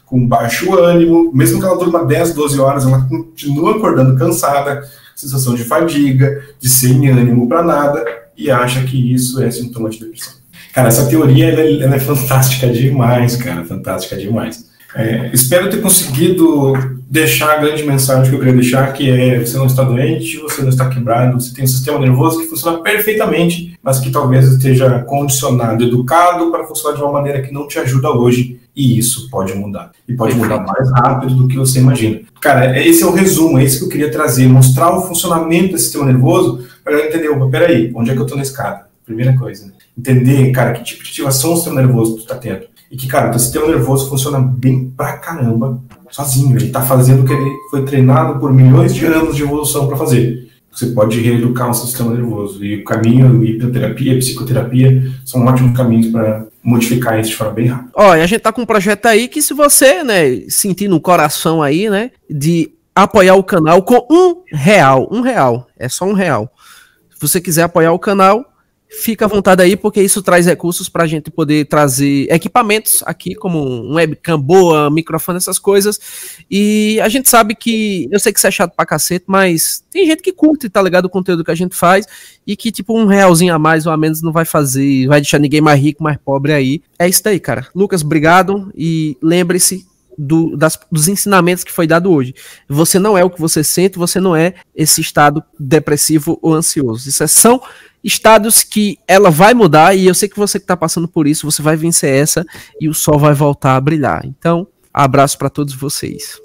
Speaker 2: com baixo ânimo, mesmo que ela durma 10, 12 horas, ela continua acordando cansada, sensação de fadiga, de sem ânimo para nada, e acha que isso é sintoma de depressão. Cara, essa teoria ela é fantástica demais, cara, fantástica demais. Espero ter conseguido deixar a grande mensagem que eu queria deixar, que é: você não está doente, você não está quebrado, você tem um sistema nervoso que funciona perfeitamente, mas que talvez esteja condicionado, educado para funcionar de uma maneira que não te ajuda hoje, e isso pode mudar. E pode mudar mais rápido do que você imagina. Cara, esse é o resumo, é isso que eu queria trazer, mostrar o funcionamento desse sistema nervoso, para eu entender, peraí, onde é que eu estou na escada? Primeira coisa, né? Entender, cara, que tipo de ativação o sistema nervoso tu está tendo. E que, cara, o teu sistema nervoso funciona bem pra caramba, sozinho. Ele tá fazendo o que ele foi treinado por milhões de anos de evolução para fazer. Você pode reeducar o seu sistema nervoso. E o caminho, hipnoterapia, psicoterapia, são ótimos caminhos para modificar isso de forma bem rápida.
Speaker 1: Ó, e a gente tá com um projeto aí que, se você, né, sentir no coração aí, né, de apoiar o canal com R$1, é só R$1. Se você quiser apoiar o canal, fica à vontade aí, porque isso traz recursos pra gente poder trazer equipamentos aqui, como um webcam boa, microfone, essas coisas. E a gente sabe que, eu sei que isso é chato pra cacete, mas tem gente que curte, tá ligado, o conteúdo que a gente faz, e que tipo R$1 a mais ou a menos não vai fazer, vai deixar ninguém mais rico, mais pobre aí. É isso daí, cara. Lucas, obrigado, e lembre-se dos ensinamentos que foi dado hoje. Você não é o que você sente, você não é esse estado depressivo ou ansioso. Isso são estados que ela vai mudar, e eu sei que você que está passando por isso, você vai vencer essa e o sol vai voltar a brilhar. Então, abraço para todos vocês.